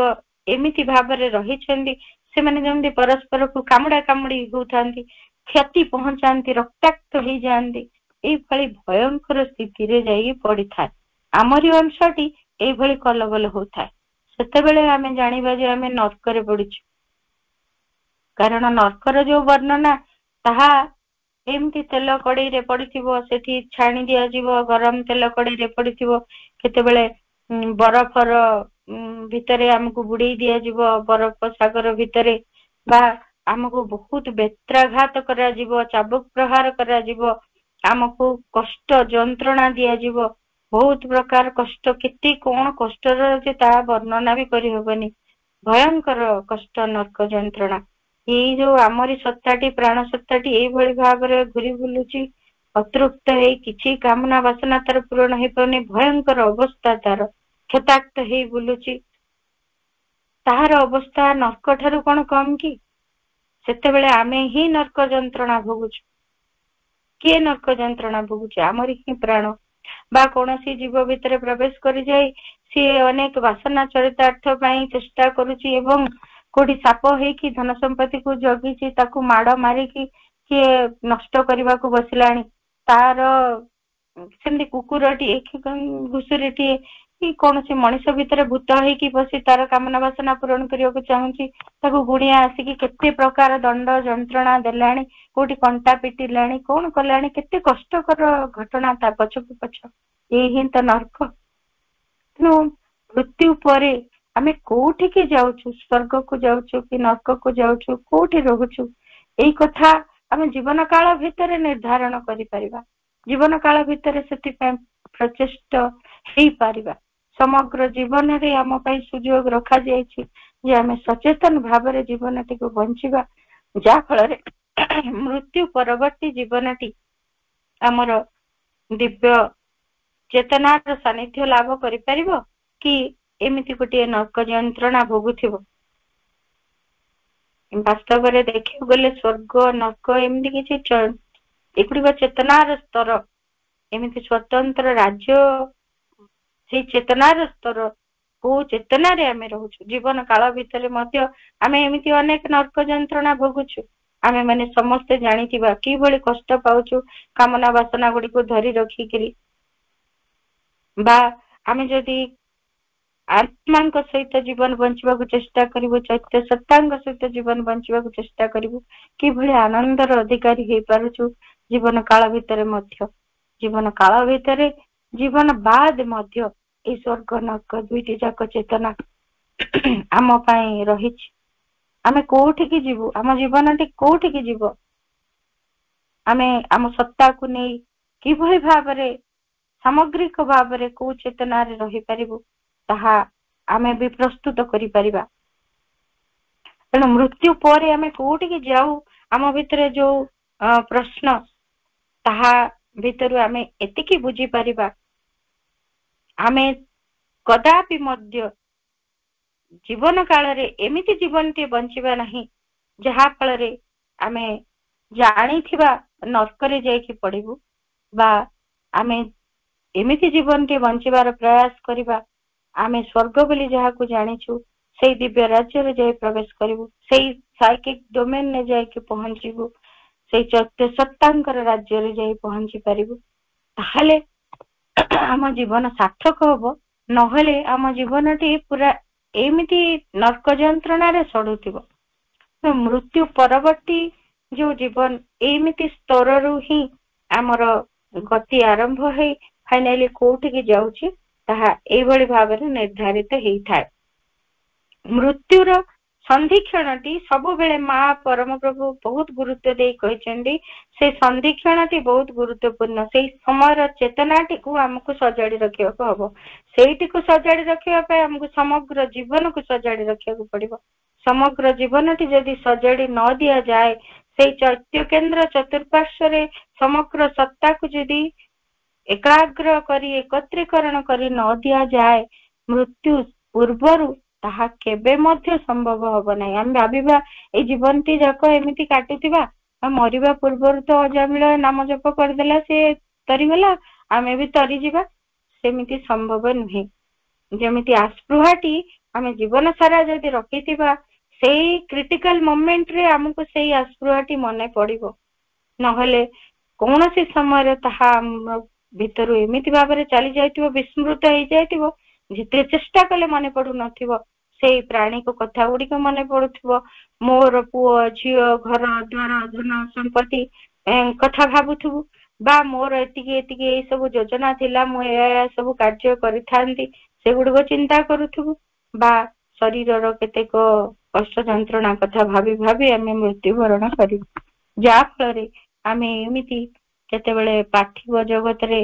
ଏମିତି ଭାବରେ ରହିଛନ୍ତି, ସେମାନେ ଯେମିତି ପରସ୍ପରକୁ କାମୁଡା କାମୁଡି ହଉଥାନ୍ତି, କ୍ଷତି ପହଞ୍ଚାନ୍ତି, ରକ୍ତାକ୍ତ ହେଇଯାଆନ୍ତି। ଏଇଭଳି ଭୟଙ୍କର ସ୍ଥିତିରେ ଯାଇକି ପଡିଥାଏ। ଆମରି ଅଂଶଟି ଏଇଭଳି କଲବଲ ହଉଥାଏ। ସେତେବେଳେ ଆମେ ଜାଣିବା ଯେ ଆମେ ନର୍କରେ ପଡିଛୁ। କାରଣ ନର୍କର ଯୋଉ ବର୍ଣ୍ଣନା, ତାହା ଏମିତି ତେଲ କଡେଇରେ ପଡିଥିବ, ସେଠି ଛାଣି ଦିଆଯିବ, ଗରମ ତେଲ କଡେଇରେ ପଡିଥିବ, କେତେବେଳେ ବରଫର ଭିତରେ ଆମକୁ ବୁଡେଇ ଦିଆଯିବ, ବରଫ ସାଗର ଭିତରେ, ବା ଆମକୁ ବହୁତ ବେତ୍ରାଘାତ କରାଯିବ, ଚାବୁକ ପ୍ରହାର କରାଯିବ, ଆମକୁ କଷ୍ଟ ଯନ୍ତ୍ରଣା ଦିଆଯିବ, ବହୁତ ପ୍ରକାର କଷ୍ଟ, କେତେ କଣ କଷ୍ଟର ଯେ ତାହା ବର୍ଣ୍ଣନା ବି କରିହବନି। ଭୟଙ୍କର କଷ୍ଟ, ନର୍କ ଯନ୍ତ୍ରଣା। ଏଇ ଯୋଉ ଆମରି ସତ୍ତାଟି, ପ୍ରାଣ ସତ୍ତାଟି ଏଇଭଳି ଭାବରେ ଘୁରି ବୁଲୁଛି, ଅତୃପ୍ତ ହେଇ, କିଛି କାମନା ବାସନା ତାର ପୂରଣ ହେଇପାରୁନି, ଭୟଙ୍କର ଅବସ୍ଥା ତାର, କ୍ଷତାକ୍ତ ହେଇ ବୁଲୁଛି। ତାହାର ଅବସ୍ଥା ନର୍କ ଠାରୁ କଣ କମ କି? ସେତେବେଳେ ଆମେ ହିଁ ନର୍କ ଯନ୍ତ୍ରଣା ଭୋଗୁଛୁ। କିଏ ନର୍କ ଯନ୍ତ୍ରଣା ଭୋଗୁଛି? ଆମରି ହିଁ ପ୍ରାଣ। ବା କୌଣସି ଜୀବ ଭିତରେ ପ୍ରବେଶ କରିଯାଇ ସିଏ ଅନେକ ବାସନା ଚରିତାର୍ଥ ପାଇଁ ଚେଷ୍ଟା କରୁଛି ଏବଂ କୋଉଠି ସାପ ହେଇକି ଧନ ସମ୍ପତ୍ତିକୁ ଜଗିଛି, ତାକୁ ମାଡ ମାରିକି କିଏ ନଷ୍ଟ କରିବାକୁ ବସିଲାଣି। ତାର ସେମିତି କୁକୁରଟିଏ କି ଘୁଷୁରୀଟିଏ କି କୌଣସି ମଣିଷ ଭିତରେ ଭୂତ ହେଇକି ବସି ତାର କାମନା ବାସନା ପୂରଣ କରିବାକୁ ଚାହୁଁଛି, ତାକୁ ଗୁଣିଆ ଆସିକି କେତେ ପ୍ରକାର ଦଣ୍ଡ ଯନ୍ତ୍ରଣା ଦେଲାଣି, କୋଉଠି କଣ୍ଟା ପିଟିଲାଣି, କଣ କଲାଣି, କେତେ କଷ୍ଟକର ଘଟଣା ତା ପଛକୁ ପଛ। ଏଇ ହିଁ ତ ନର୍କ। ତେଣୁ ମୃତ୍ୟୁ ପରେ ଆମେ କୋଉଠିକି ଯାଉଛୁ, ସ୍ୱର୍ଗକୁ ଯାଉଛୁ କି ନର୍କକୁ ଯାଉଛୁ, କୋଉଠି ରହୁଛୁ, ଏଇ କଥା ଆମେ ଜୀବନ କାଳ ଭିତରେ ନିର୍ଦ୍ଧାରଣ କରିପାରିବା। ଜୀବନ କାଳ ଭିତରେ ସେଥିପାଇଁ ପ୍ରଚେଷ୍ଟ ହେଇପାରିବା। ସମଗ୍ର ଜୀବନରେ ଆମ ପାଇଁ ସୁଯୋଗ ରଖାଯାଇଛି ଯେ ଆମେ ସଚେତନ ଭାବରେ ଜୀବନଟିକୁ ବଞ୍ଚିବା, ଯାହା ଫଳରେ ମୃତ୍ୟୁ ପରବର୍ତ୍ତୀ ଜୀବନଟି ଆମର ଦିବ୍ୟ ଚେତନାର ସାନ୍ନିଧ୍ୟ ଲାଭ କରିପାରିବ କି ଏମିତି ଗୋଟିଏ ନର୍କ ଯନ୍ତ୍ରଣା ଭୋଗୁଥିବ। ବାସ୍ତବରେ ଦେଖିବାକୁ ଗଲେ ସ୍ୱର୍ଗ ନର୍କ ଏମିତି କିଛି, ଏଗୁଡିକ ଚେତନାର ସ୍ତର, ଏମିତି ସ୍ୱତନ୍ତ୍ର ରାଜ୍ୟ, ସେଇ ଚେତନାର ସ୍ତର, କୋଉ ଚେତନାରେ ଆମେ ରହୁଛୁ। ଜୀବନ କାଳ ଭିତରେ ମଧ୍ୟ ଆମେ ଏମିତି ଅନେକ ନର୍କ ଯନ୍ତ୍ରଣା ଭୋଗୁଛୁ। ଆମେ ମାନେ ସମସ୍ତେ ଜାଣିଥିବା କିଭଳି କଷ୍ଟ ପାଉଛୁ କାମନା ବାସନା ଗୁଡିକୁ ଧରି ରଖିକିରି। ବା ଆମେ ଯଦି ଆତ୍ମାଙ୍କ ସହିତ ଜୀବନ ବଞ୍ଚିବାକୁ ଚେଷ୍ଟା କରିବୁ, ଚୈତ୍ୟ ସତ୍ତାଙ୍କ ସହିତ ଜୀବନ ବଞ୍ଚିବାକୁ ଚେଷ୍ଟା କରିବୁ, କିଭଳି ଆନନ୍ଦର ଅଧିକାରୀ ହେଇପାରୁଛୁ ଜୀବନ କାଳ ଭିତରେ ମଧ୍ୟ। ଜୀବନ କାଳ ଭିତରେ, ଜୀବନ ବାଦ ମଧ୍ୟ ଏଇ ସ୍ୱର୍ଗ ନର୍କ ଦୁଇଟି ଯାକ ଚେତନା ଆମ ପାଇଁ ରହିଛି। ଆମେ କୋଉଠିକି ଯିବୁ? ଆମ ଜୀବନଟି କୋଉଠିକି ଯିବ? ଆମେ ଆମ ସତ୍ତାକୁ ନେଇ କିଭଳି ଭାବରେ ସାମଗ୍ରିକ ଭାବରେ କୋଉ ଚେତନାରେ ରହିପାରିବୁ ତାହା ଆମେ ବି ପ୍ରସ୍ତୁତ କରିପାରିବା। ତେଣୁ ମୃତ୍ୟୁ ପରେ ଆମେ କୋଉଠିକି ଯାଉ, ଆମ ଭିତରେ ଯୋଉ ପ୍ରଶ୍ନ, ତାହା ଭିତରୁ ଆମେ ଏତିକି ବୁଝିପାରିବା, ଆମେ କଦାପି ମଧ୍ୟ ଜୀବନ କାଳରେ ଏମିତି ଜୀବନଟିଏ ବଞ୍ଚିବା ନାହିଁ ଯାହା ଫଳରେ ଆମେ ଜାଣିଥିବା ନର୍କରେ ଯାଇକି ପଡିବୁ, ବା ଆମେ ଏମିତି ଜୀବନଟିଏ ବଞ୍ଚିବାର ପ୍ରୟାସ କରିବା ଆମେ ସ୍ୱର୍ଗ ବୋଲି ଯାହାକୁ ଜାଣିଛୁ ସେଇ ଦିବ୍ୟ ରାଜ୍ୟରେ ଯାଇ ପ୍ରବେଶ କରିବୁ, ସେଇ ସାଇକିକ ଡୋମେନରେ ଯାଇକି ପହଞ୍ଚିବୁ, ସେଇ ଚୈତ୍ୟ ସତ୍ତାଙ୍କର ରାଜ୍ୟରେ ଯାଇ ପହଞ୍ଚି ପାରିବୁ। ତାହେଲେ ଆମ ଜୀବନ ସାର୍ଥକ ହବ, ନହେଲେ ଆମ ଜୀବନଟି ପୁରା ଏମିତି ନର୍କ ଯନ୍ତ୍ରଣାରେ ସଢୁଥିବ। ମୃତ୍ୟୁ ପରବର୍ତ୍ତୀ ଯୋଉ ଜୀବନ ଏମିତି ସ୍ତରରୁ ହିଁ ଆମର ଗତି ଆରମ୍ଭ ହେଇ ଫାଇନାଲି କୋଉଠିକି ଯାଉଛି ତାହା ଏଇଭଳି ଭାବରେ ନିର୍ଦ୍ଧାରିତ ହେଇଥାଏ। ମୃତ୍ୟୁର ସନ୍ଧିକ୍ଷଣଟି ସବୁବେଳେ ମା ପରମ ପ୍ରଭୁ ବହୁତ ଗୁରୁତ୍ୱ ଦେଇ କହିଛନ୍ତି, ସେଇ ସନ୍ଧିକ୍ଷଣଟି ବହୁତ ଗୁରୁତ୍ୱପୂର୍ଣ୍ଣ। ସେଇ ସମୟର ଚେତନାଟିକୁ ଆମକୁ ସଜାଡି ରଖିବାକୁ ହବ, ସେଇଟିକୁ ସଜାଡି ରଖିବା ପାଇଁ ଆମକୁ ସମଗ୍ର ଜୀବନକୁ ସଜାଡି ରଖିବାକୁ ପଡିବ। ସମଗ୍ର ଜୀବନଟି ଯଦି ସଜାଡି ନ ଦିଆଯାଏ, ସେଇ ଚୈତ୍ୟ କେନ୍ଦ୍ର ଚତୁଃପାର୍ଶ୍ଵରେ ସମଗ୍ର ସତ୍ତାକୁ ଯଦି ଏକାଗ୍ର କରି ଏକତ୍ରୀକରଣ କରି ନ ଦିଆଯାଏ, ମୃତ୍ୟୁ ପୂର୍ବରୁ ତାହା କେବେ ମଧ୍ୟ ସମ୍ଭବ ହବ ନାହିଁ। ଆମେ ଭାବିବା ଏଇ ଜୀବନଟି ଯାକ ଏମିତି କାଟୁଥିବା, ଆଉ ମରିବା ପୂର୍ବରୁ ତ ଅଜାମିଳ ନାମ ଜପ କରିଦେଲା ସେ ତରିଗଲା, ଆମେ ବି ତରିଯିବା, ସେମିତି ସମ୍ଭବ ନୁହେଁ। ଯେମିତି ଆସ୍ପୃହାଟି ଆମେ ଜୀବନ ସାରା ଯଦି ରଖିଥିବା, ସେଇ କ୍ରିଟିକାଲ ମୋମେଣ୍ଟରେ ଆମକୁ ସେଇ ଆସ୍ପୃହାଟି ମନେ ପଡିବ, ନହେଲେ କୌଣସି ସମୟରେ ତାହା ଆମ ଭିତରୁ ଏମିତି ଭାବରେ ଚାଲି ଯାଇଥିବ, ବିସ୍ମୃତ ହେଇଯାଇଥିବ, ଯେତେ ଚେଷ୍ଟା କଲେ ମନେ ପଡୁନଥିବ। ସେଇ ପ୍ରାଣୀଙ୍କ କଥା ଗୁଡିକ ମନେ ପଡୁଥିବ, ମୋର ପୁଅ ଝିଅ ଘର ଦ୍ୱାର ଧନ ସମ୍ପତ୍ତି କଥା ଭାବୁଥିବୁ, ବା ମୋର ଏତିକି ଏତିକି ଏଇ ସବୁ ଯୋଜନା ଥିଲା, ମୁଁ ଏହା ସବୁ କାର୍ଯ୍ୟ କରିଥାନ୍ତି, ସେଗୁଡିକ ଚିନ୍ତା କରୁଥିବୁ, ବା ଶରୀରର କେତେକ କଷ୍ଟ ଯନ୍ତ୍ରଣା କଥା ଭାବି ଭାବି ଆମେ ମୃତ୍ୟୁବରଣ କରିବୁ। ଯାହା ଫଳରେ ଆମେ ଏମିତି କେତେବେଳେ ପାର୍ଥିବ ଜଗତରେ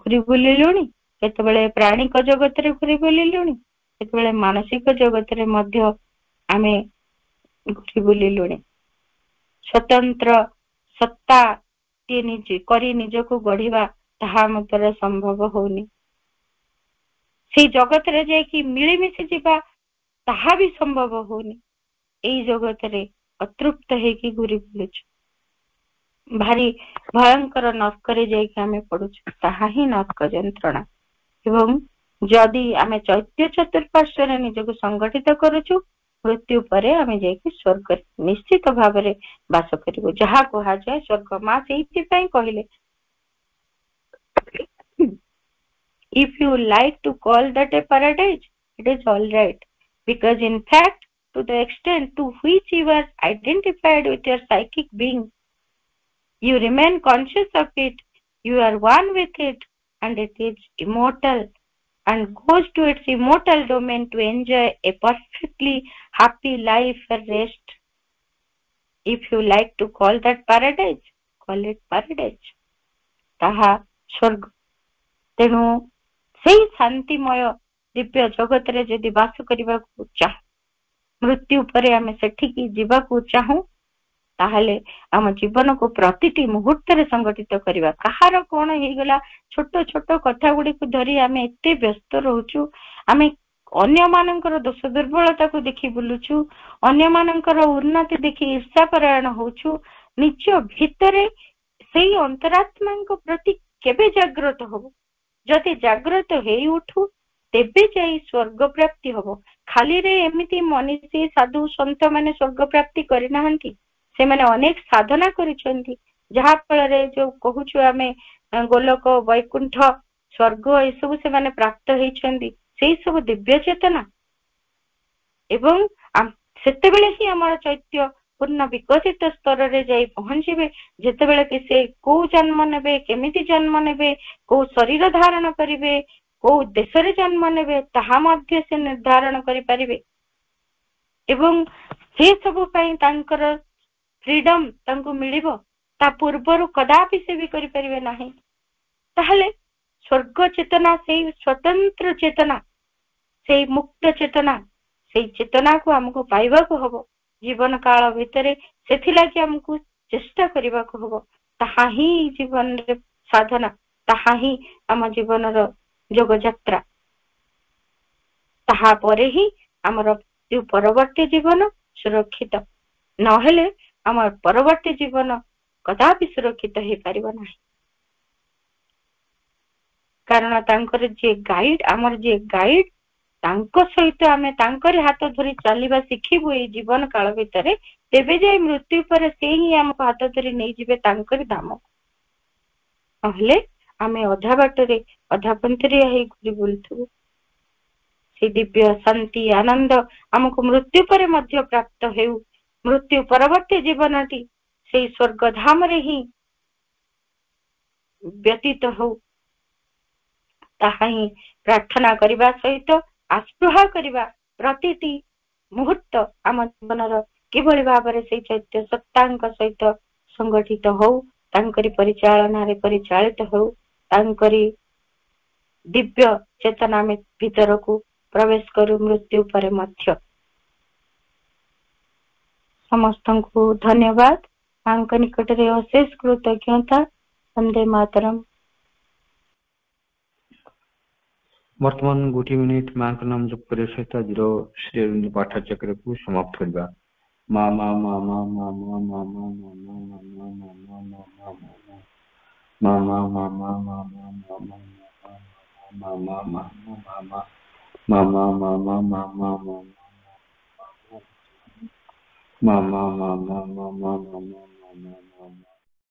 ଘୁରି ବୁଲିଲୁଣି, କେତେବେଳେ ପ୍ରାଣୀଙ୍କ ଜଗତରେ ଘୁରି ବୁଲିଲୁଣି, କେତେବେଳେ ମାନସିକ ଜଗତରେ ମଧ୍ୟ ଆମେ ଘୁରି ବୁଲିଲୁଣି। ସ୍ୱତନ୍ତ୍ର ସତ୍ତା କରି ନିଜକୁ ଗଢିବା ତାହା ଆମ ଦ୍ୱାରା ସମ୍ଭବ ହଉନି। ସେଇ ଜଗତରେ ଯାଇକି ମିଳିମିଶି ଯିବା ତାହା ବି ସମ୍ଭବ ହଉନି। ଏଇ ଜଗତରେ ଅତୃପ୍ତ ହେଇକି ଘୁରି ବୁଲୁଛୁ, ଭାରି ଭୟଙ୍କର ନର୍କରେ ଯାଇକି ଆମେ ପଡୁଛୁ, ତାହା ହିଁ ନର୍କ ଯନ୍ତ୍ରଣା। ଏବଂ ଯଦି ଆମେ ଚୈତ୍ୟ ଚତୁଃପାର୍ଶ୍ଵରେ ନିଜକୁ ସଂଗଠିତ କରୁଛୁ, ମୃତ୍ୟୁ ପରେ ଆମେ ଯାଇକି ସ୍ୱର୍ଗରେ ନିଶ୍ଚିତ ଭାବରେ ବାସ କରିବୁ, ଯାହା କୁହାଯାଏ ସ୍ୱର୍ଗ। ମା ସେଇଥିପାଇଁ କହିଲେ, if you like to call that a paradise, it is all right, because in fact to the extent to which you are identified with your psychic being, you remain conscious of it, you are one with it, and it is immortal and goes to its immortal domain to enjoy a perfectly happy life and rest. If you like to call that paradise, call it paradise. ତାହା ସ୍ୱର୍ଗ। ତେଣୁ ସେଇ ଶାନ୍ତିମୟ ଦିବ୍ୟ ଜଗତରେ ଯଦି ବାସ କରିବାକୁ ଚାହୁଁ, ମୃତ୍ୟୁ ପରେ ଆମେ ସେଠିକି ଯିବାକୁ ଚାହୁଁ, ତାହେଲେ ଆମ ଜୀବନକୁ ପ୍ରତିଟି ମୁହୂର୍ତ୍ତରେ ସଂଗଠିତ କରିବା। କାହାର କଣ ହେଇଗଲା, ଛୋଟ ଛୋଟ କଥା ଗୁଡିକୁ ଧରି ଆମେ ଏତେ ବ୍ୟସ୍ତ ରହୁଛୁ, ଆମେ ଅନ୍ୟମାନଙ୍କର ଦୋଷ ଦୁର୍ବଳତାକୁ ଦେଖି ବୁଲୁଛୁ, ଅନ୍ୟମାନଙ୍କର ଉନ୍ନତି ଦେଖି ଈର୍ଷାପରାୟଣ ହଉଛୁ, ନିଜ ଭିତରେ ସେଇ ଅନ୍ତରାତ୍ମାଙ୍କ ପ୍ରତି କେବେ ଜାଗ୍ରତ ହବ? ଯଦି ଜାଗ୍ରତ ହେଇ ଉଠୁ, ତେବେ ଯାଇ ସ୍ୱର୍ଗ ପ୍ରାପ୍ତି ହବ। ଖାଲିରେ ଏମିତି ମନୀଷୀ ସାଧୁ ସନ୍ଥ ମାନେ ସ୍ୱର୍ଗ ପ୍ରାପ୍ତି କରିନାହାନ୍ତି, ସେମାନେ ଅନେକ ସାଧନା କରିଛନ୍ତି, ଯାହା ଫଳରେ ଯୋଉ କହୁଛୁ ଆମେ ଗୋଲକ, ବୈକୁଣ୍ଠ, ସ୍ୱର୍ଗ ଏସବୁ ସେମାନେ ପ୍ରାପ୍ତ ହେଇଛନ୍ତି, ସେଇ ସବୁ ଦିବ୍ୟ ଚେତନା। ଏବଂ ସେତେବେଳେ ହିଁ ଆମର ଚୈତ୍ୟ ପୂର୍ଣ୍ଣ ବିକଶିତ ସ୍ତରରେ ଯାଇ ପହଞ୍ଚିବେ, ଯେତେବେଳେ କି ସେ କୋଉ ଜନ୍ମ ନେବେ, କେମିତି ଜନ୍ମ ନେବେ, କୋଉ ଶରୀର ଧାରଣ କରିବେ, କୋଉ ଦେଶରେ ଜନ୍ମ ନେବେ, ତାହା ମଧ୍ୟ ସେ ନିର୍ଦ୍ଧାରଣ କରିପାରିବେ। ଏବଂ ସେ ସବୁ ପାଇଁ ତାଙ୍କର ଫ୍ରିଡମ ତାଙ୍କୁ ମିଳିବ, ତା ପୂର୍ବରୁ କଦାପି ସେ ବି କରିପାରିବେ ନାହିଁ। ତାହେଲେ ସ୍ୱର୍ଗ ଚେତନା, ସେଇ ସ୍ୱତନ୍ତ୍ର ଚେତନା, ସେଇ ମୁକ୍ତ ଚେତନା, ସେଇ ଚେତନାକୁ ଆମକୁ ପାଇବାକୁ ହବ ଜୀବନ କାଳ ଭିତରେ। ସେଥିଲାଗି ଆମକୁ ଚେଷ୍ଟା କରିବାକୁ ହବ। ତାହା ହିଁ ଜୀବନରେ ସାଧନା, ତାହା ହିଁ ଆମ ଜୀବନର ଯୋଗ ଯାତ୍ରା। ତାହାପରେ ହିଁ ଆମର ଯୋଉ ପରବର୍ତ୍ତୀ ଜୀବନ ସୁରକ୍ଷିତ। ନହେଲେ ଆମ ପରବର୍ତ୍ତୀ ଜୀବନ କଦାପି ସୁରକ୍ଷିତ ହେଇପାରିବ ନାହିଁ। କାରଣ ତାଙ୍କର ଯିଏ ଗାଇଡ, ଆମର ଯିଏ ଗାଇଡ, ତାଙ୍କ ସହିତ ଆମେ ତାଙ୍କରି ହାତ ଧରି ଚାଲିବା ଶିଖିବୁ ଏଇ ଜୀବନ କାଳ ଭିତରେ, ତେବେ ଯାଇ ମୃତ୍ୟୁ ପରେ ସେ ହିଁ ଆମକୁ ହାତ ଧରି ନେଇଯିବେ ତାଙ୍କରି ଧାମ। ନହେଲେ ଆମେ ଅଧା ବାଟରେ ଅଧା ପନ୍ଥରେ ହେଇ ଘୁରି ବୁଲୁଥିବୁ। ସେ ଦିବ୍ୟ ଶାନ୍ତି ଆନନ୍ଦ ଆମକୁ ମୃତ୍ୟୁ ପରେ ମଧ୍ୟ ପ୍ରାପ୍ତ ହେଉ। ମୃତ୍ୟୁ ପରବର୍ତ୍ତୀ ଜୀବନଟି ସେଇ ସ୍ୱର୍ଗ ଧାମରେ ହିଁ ବ୍ୟତୀତ ହଉ, ତାହା ହିଁ ପ୍ରାର୍ଥନା କରିବା ସହିତ ଆସ୍ପୃହା କରିବା। ପ୍ରତିଟି ମୁହୂର୍ତ୍ତ ଆମ ଜୀବନର କିଭଳି ଭାବରେ ସେଇ ଚୈତ୍ୟ ସତ୍ତାଙ୍କ ସହିତ ସଂଗଠିତ ହଉ, ତାଙ୍କରି ପରିଚାଳନାରେ ପରିଚାଳିତ ହଉ, ତାଙ୍କରି ଦିବ୍ୟ ଚେତନା ଭିତରକୁ ପ୍ରବେଶ କରୁ ମୃତ୍ୟୁ ପରେ ମଧ୍ୟ। ସମସ୍ତଙ୍କୁ ଧନ୍ୟବାଦ, ମାଙ୍କ ନିକଟରେ ଅଶେଷ କୃତଜ୍ଞତା। ବନ୍ଦେ ମାତରମ୍। ବର୍ତ୍ତମାନ 1 ମିନିଟ୍ ମାଙ୍କ ନାମ ଜପ କରିବା ସହିତ ଆଜିର ଶ୍ରୀ ଅରବିନ୍ଦ ପାଠଚକ୍ରକୁ ସମାପ୍ତ କରିବା। ମା ମା ମା ମା ମା ମା ମା ମା ମା ମା ମା ମା ମା ମା ମା ମା ମା